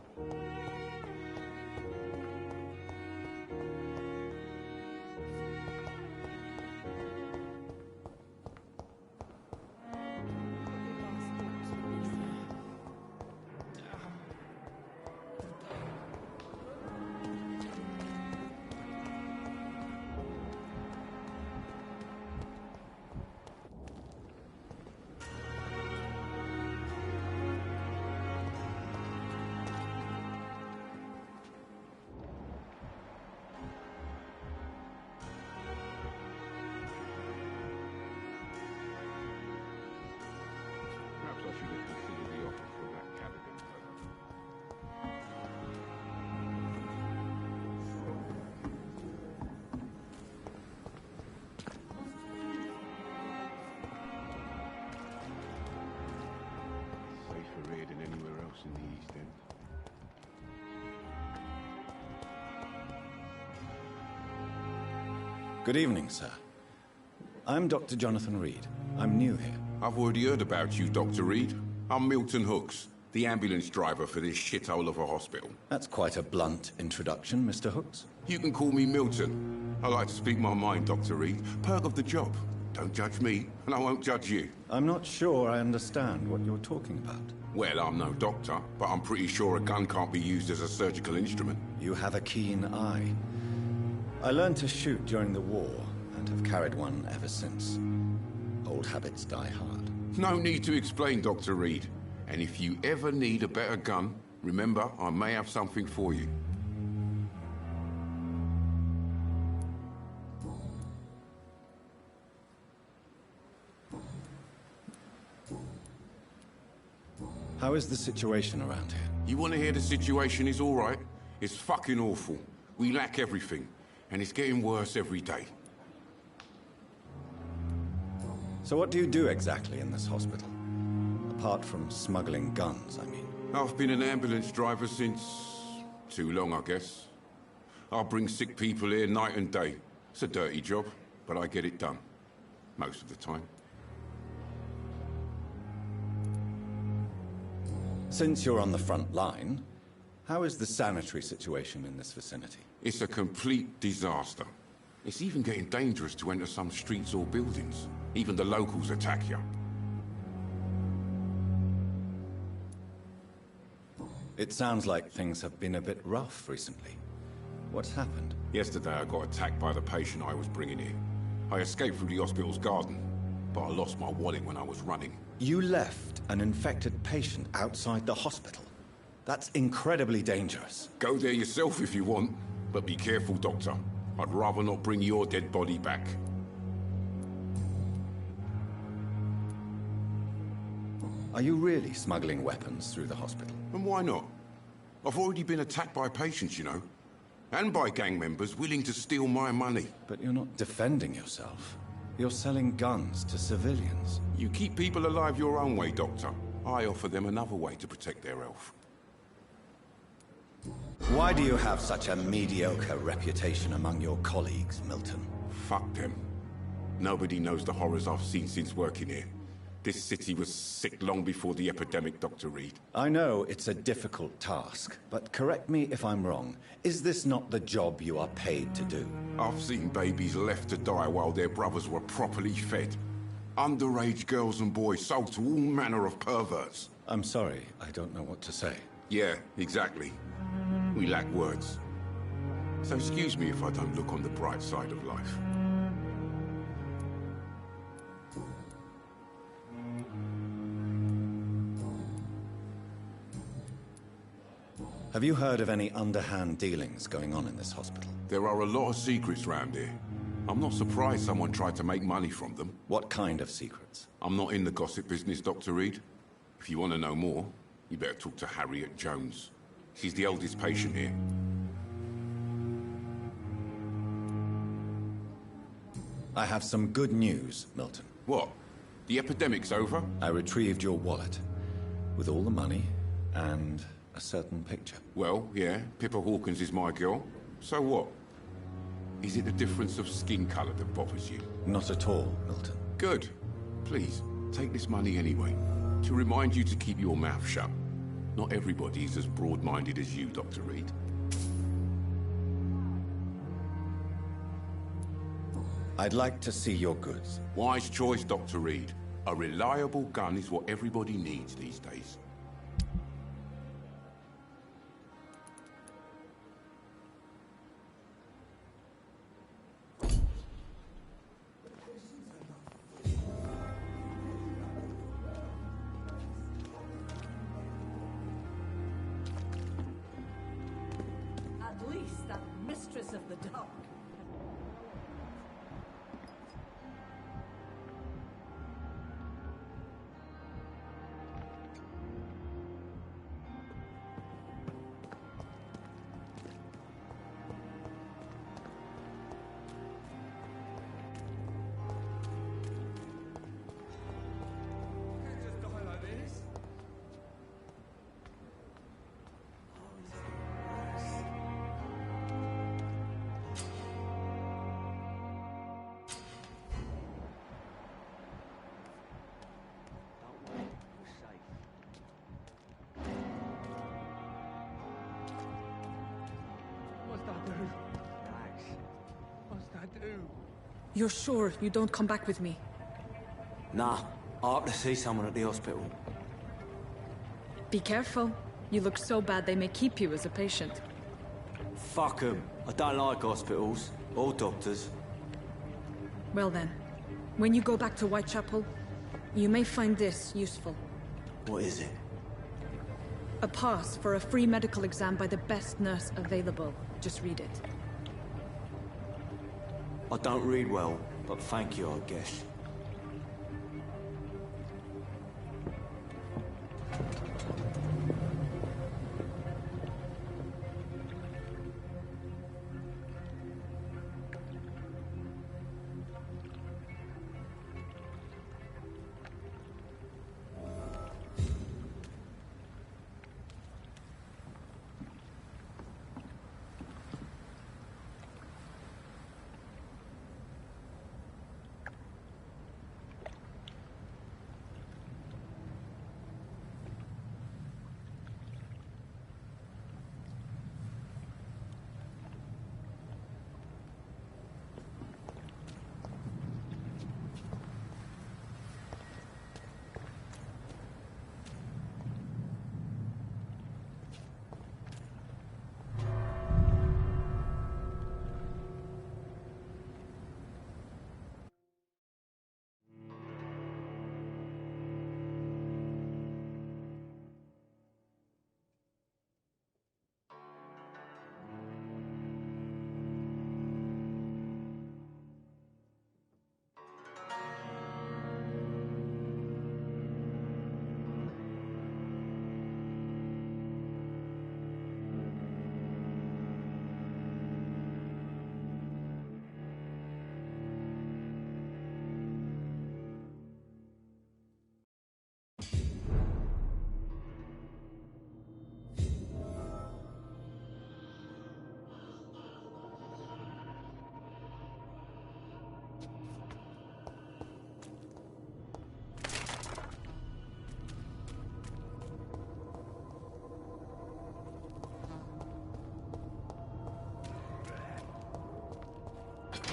Perhaps I should have considered the offer from that Cadigan fellow. Safer here than anywhere else in the East End. Good evening, sir. I'm Dr. Jonathan Reed. I'm new here. I've already heard about you, Dr. Reed. I'm Milton Hooks, the ambulance driver for this shithole of a hospital. That's quite a blunt introduction, Mr. Hooks. You can call me Milton. I like to speak my mind, Dr. Reed. Perk of the job. Don't judge me, and I won't judge you. I'm not sure I understand what you're talking about. Well, I'm no doctor, but I'm pretty sure a gun can't be used as a surgical instrument. You have a keen eye. I learned to shoot during the war, and have carried one ever since. Old habits die hard. No need to explain, Dr. Reed. And if you ever need a better gun, remember, I may have something for you. How is the situation around here? You want to hear the situation is all right? It's fucking awful. We lack everything, and it's getting worse every day. So what do you do exactly in this hospital? Apart from smuggling guns, I mean. I've been an ambulance driver since... too long, I guess. I bring sick people here night and day. It's a dirty job, but I get it done. Most of the time. Since you're on the front line, how is the sanitary situation in this vicinity? It's a complete disaster. It's even getting dangerous to enter some streets or buildings. Even the locals attack you. It sounds like things have been a bit rough recently. What's happened? Yesterday I got attacked by the patient I was bringing in. I escaped through the hospital's garden, but I lost my wallet when I was running. You left an infected patient outside the hospital? That's incredibly dangerous. Go there yourself if you want, but be careful, Doctor. I'd rather not bring your dead body back. Are you really smuggling weapons through the hospital? And why not? I've already been attacked by patients, you know. And by gang members willing to steal my money. But you're not defending yourself. You're selling guns to civilians. You keep people alive your own way, Doctor. I offer them another way to protect their health. Why do you have such a mediocre reputation among your colleagues, Milton? Fuck them. Nobody knows the horrors I've seen since working here. This city was sick long before the epidemic, Dr. Reed. I know it's a difficult task, but correct me if I'm wrong. Is this not the job you are paid to do? I've seen babies left to die while their brothers were properly fed. Underage girls and boys sold to all manner of perverts. I'm sorry, I don't know what to say. Yeah, exactly. We lack words. So excuse me if I don't look on the bright side of life. Have you heard of any underhand dealings going on in this hospital? There are a lot of secrets round here. I'm not surprised someone tried to make money from them. What kind of secrets? I'm not in the gossip business, Dr. Reed. If you want to know more, you better talk to Harriet Jones. She's the oldest patient here. I have some good news, Milton. What? The epidemic's over? I retrieved your wallet, with all the money, and a certain picture. Well, yeah, Pippa Hawkins is my girl. So what? Is it the difference of skin colour that bothers you? Not at all, Milton. Good. Please, take this money anyway. To remind you to keep your mouth shut. Not everybody is as broad-minded as you, Dr. Reed. I'd like to see your goods. Wise choice, Dr. Reed. A reliable gun is what everybody needs these days. At least that mistress of the dark. You're sure you don't come back with me? Nah, I have to see someone at the hospital. Be careful. You look so bad they may keep you as a patient. Fuck 'em. I don't like hospitals. Or doctors. Well then, when you go back to Whitechapel, you may find this useful. What is it? A pass for a free medical exam by the best nurse available. Just read it. I don't read well, but thank you, I guess.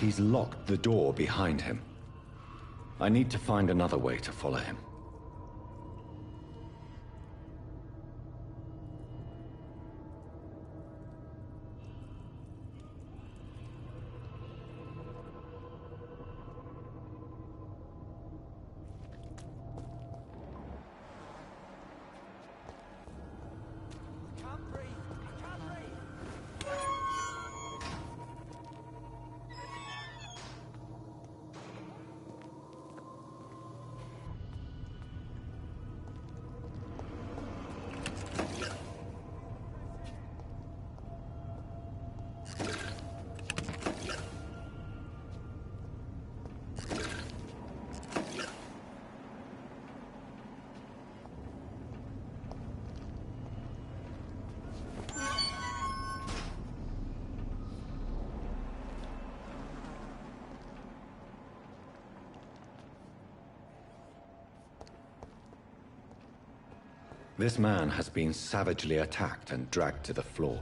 He's locked the door behind him. I need to find another way to follow him. This man has been savagely attacked and dragged to the floor.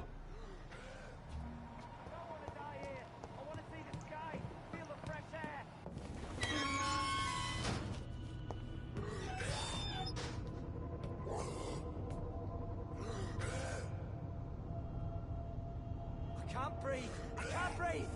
I can't breathe! I can't breathe!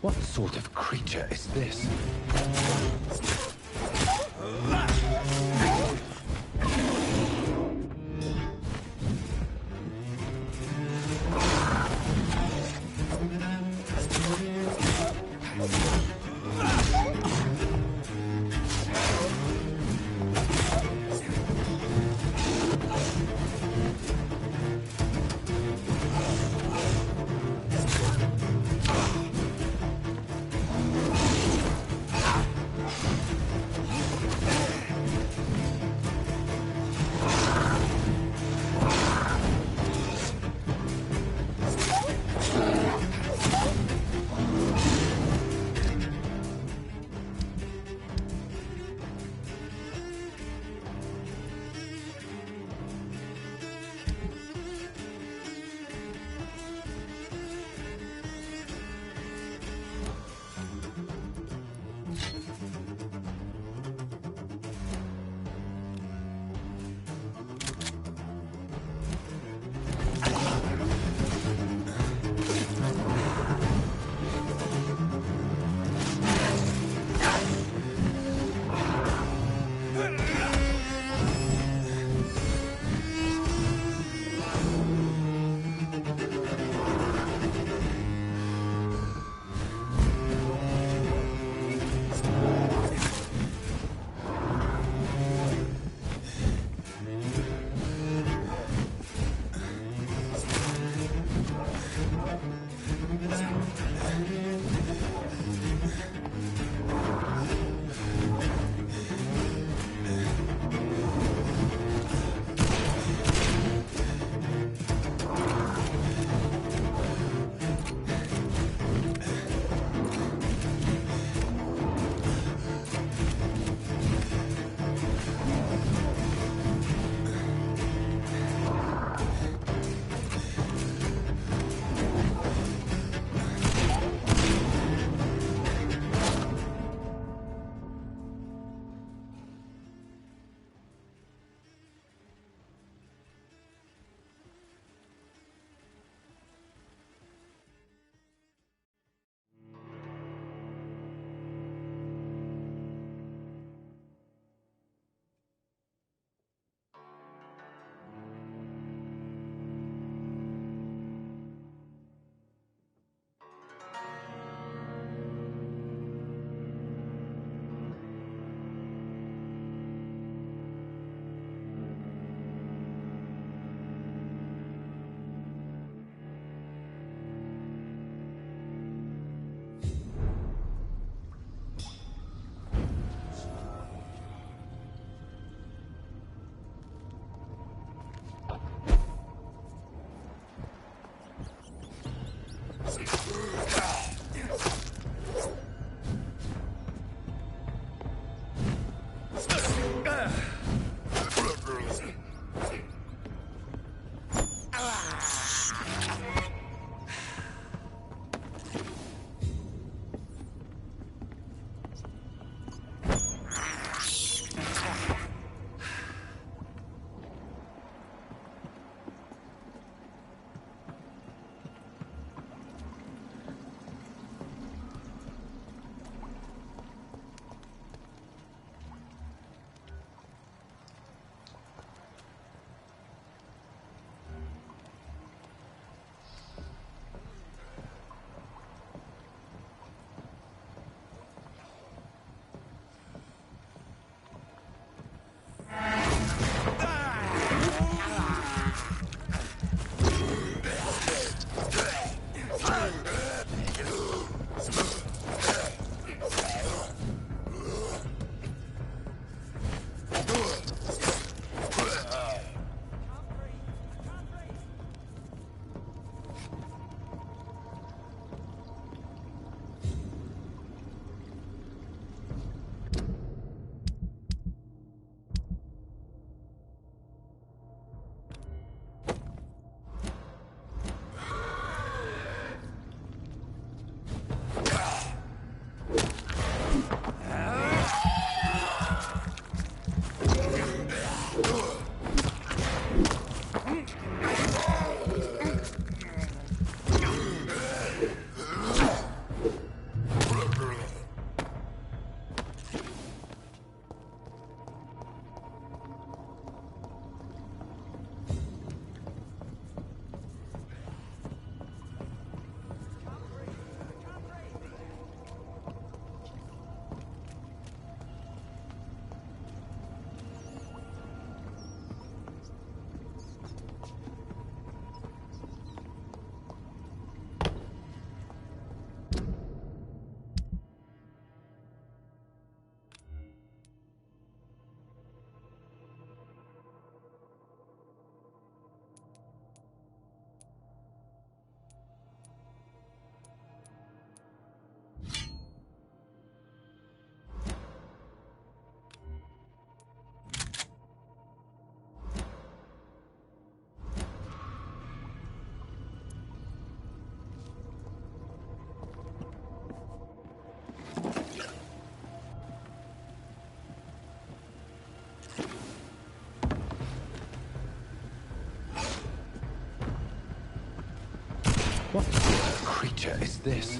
What sort of creature is this? What sort of creature is this?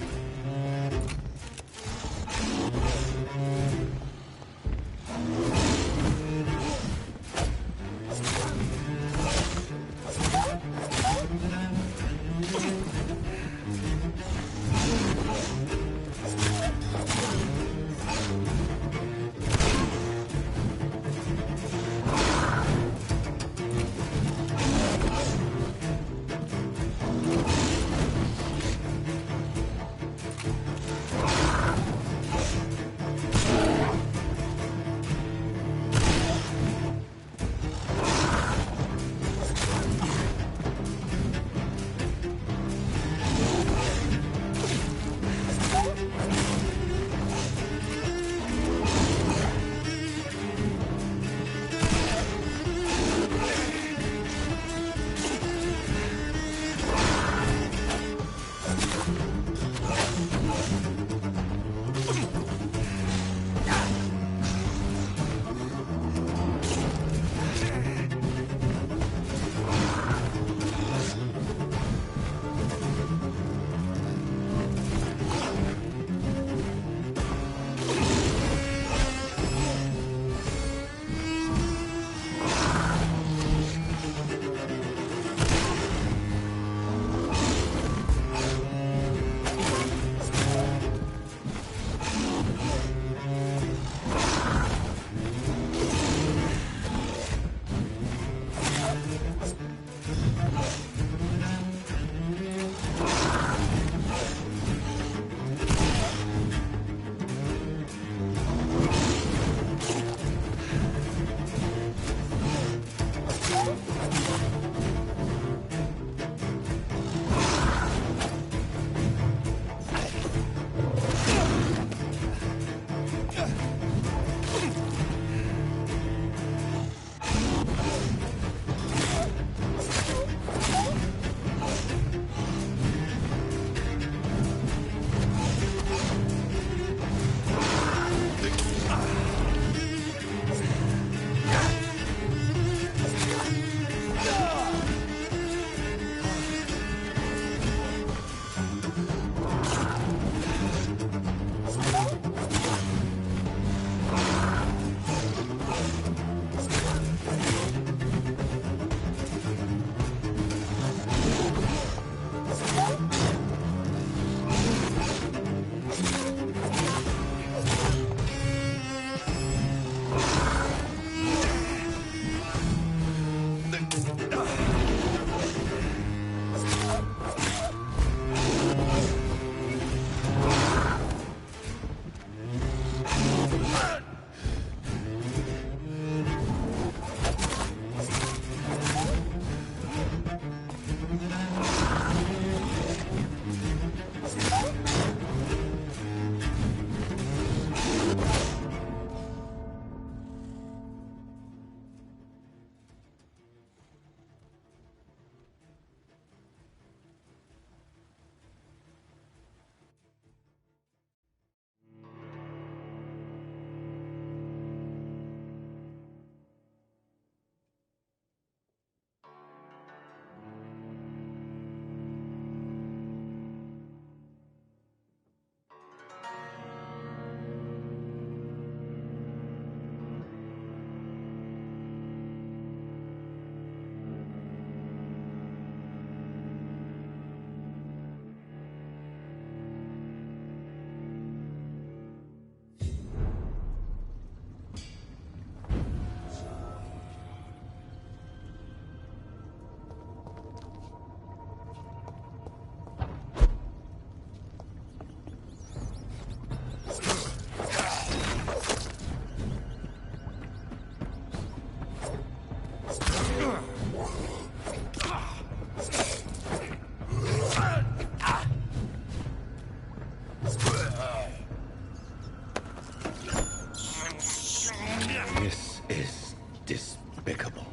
This is despicable.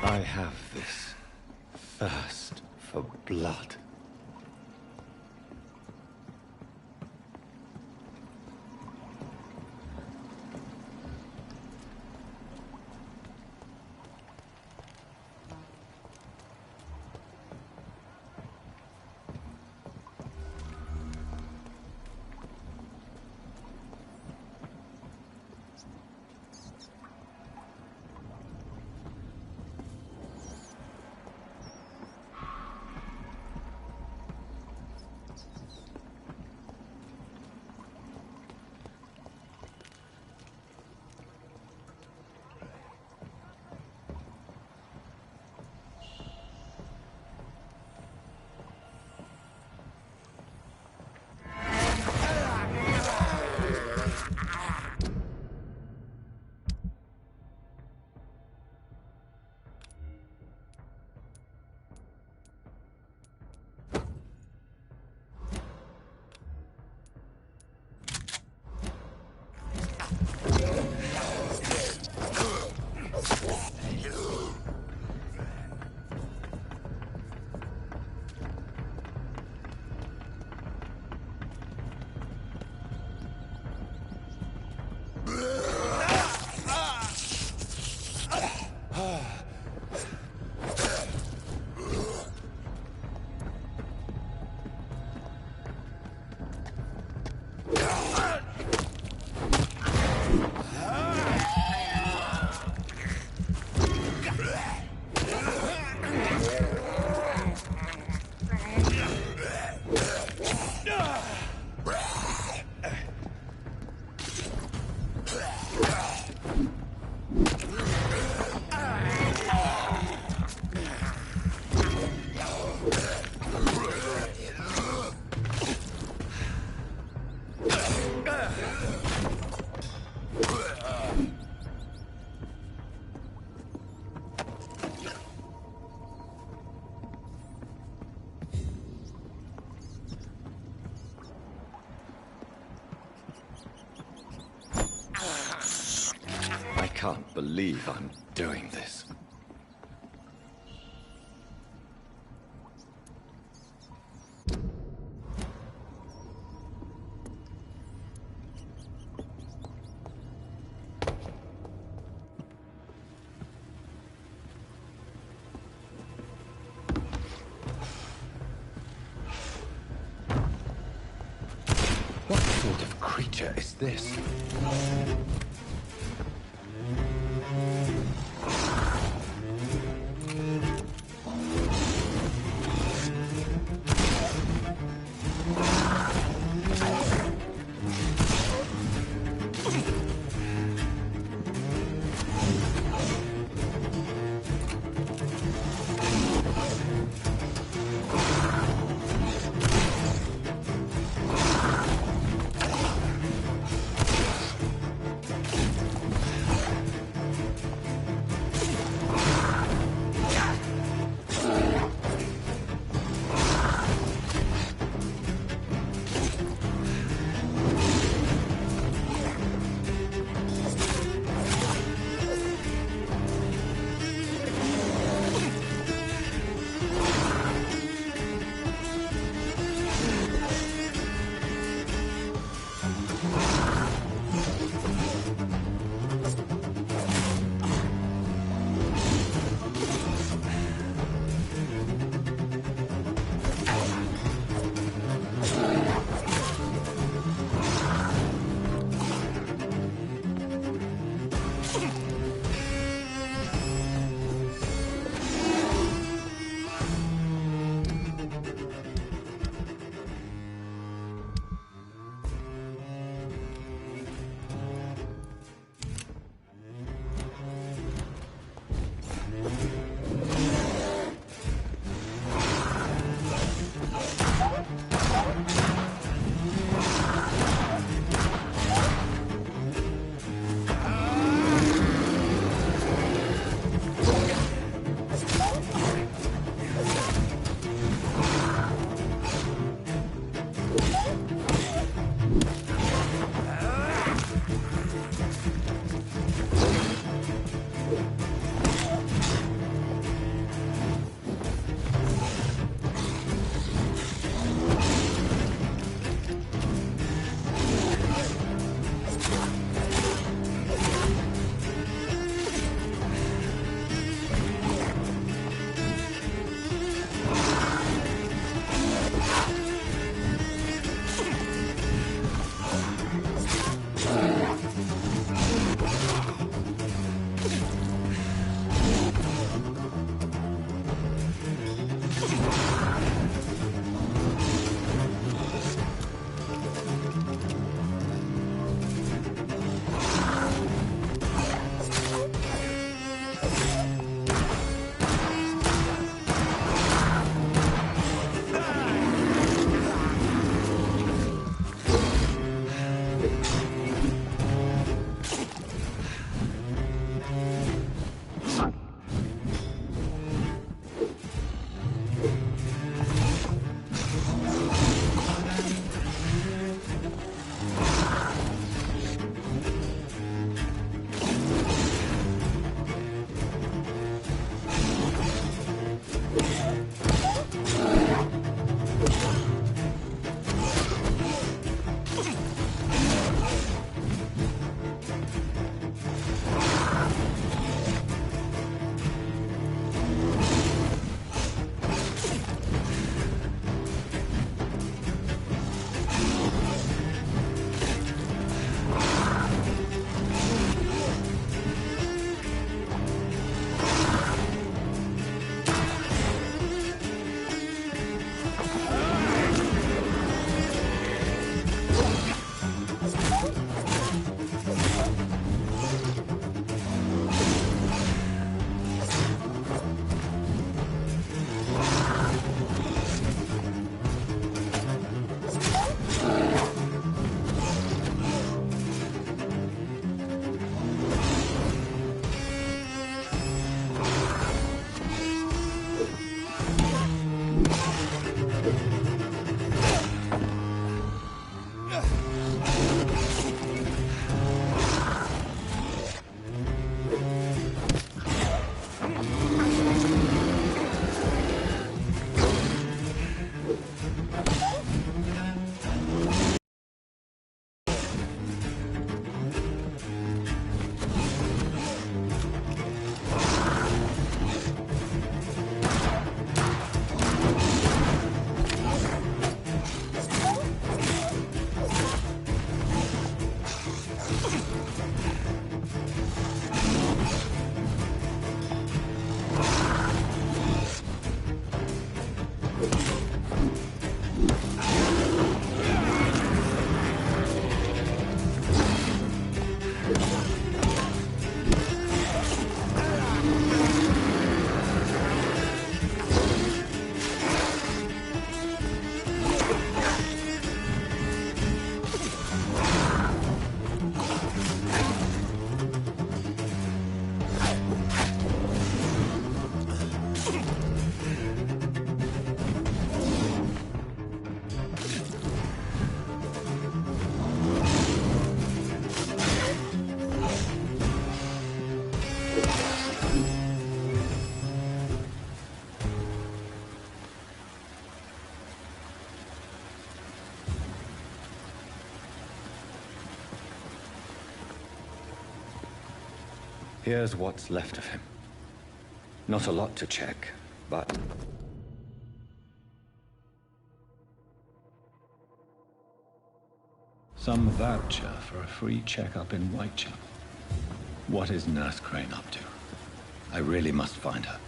I have this thirst for blood. I can't believe I'm doing this. What sort of creature is this? Here's what's left of him. Not a lot to check, but... some voucher for a free checkup in Whitechapel. What is Nurse Crane up to? I really must find her.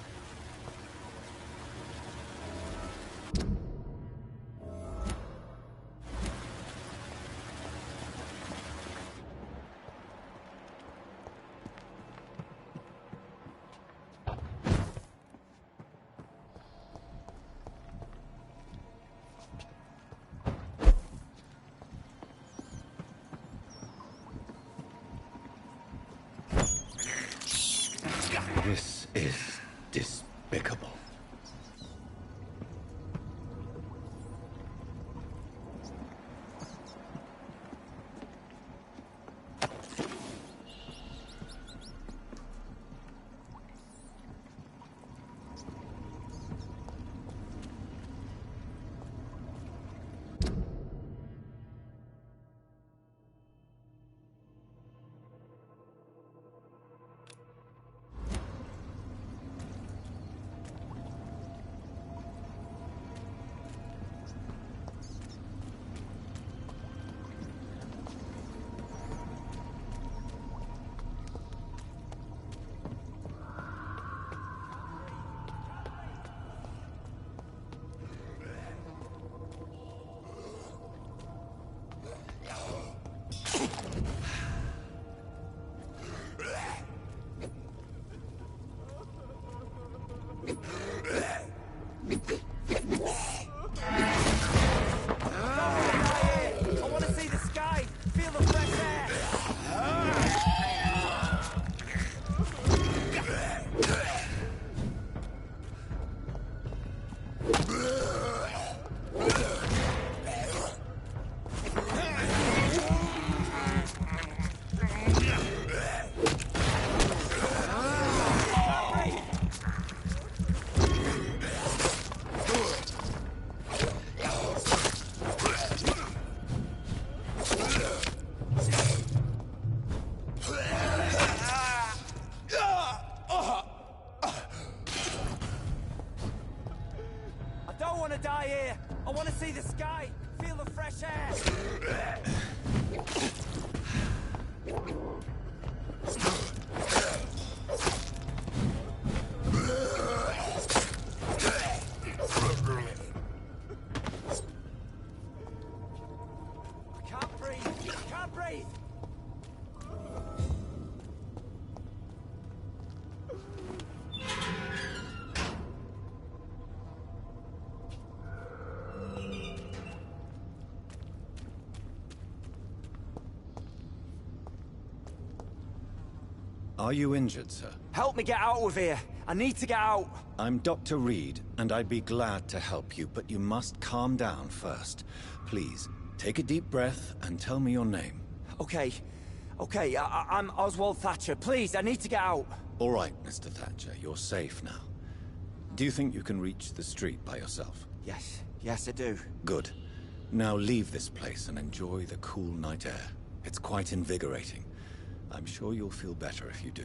This is despicable. Are you injured, sir? Help me get out of here. I need to get out. I'm Dr. Reed, and I'd be glad to help you, but you must calm down first. Please, take a deep breath and tell me your name. Okay. I'm Oswald Thatcher. Please, I need to get out. All right, Mr. Thatcher, you're safe now. Do you think you can reach the street by yourself? Yes, I do. Good. Now leave this place and enjoy the cool night air. It's quite invigorating. I'm sure you'll feel better if you do.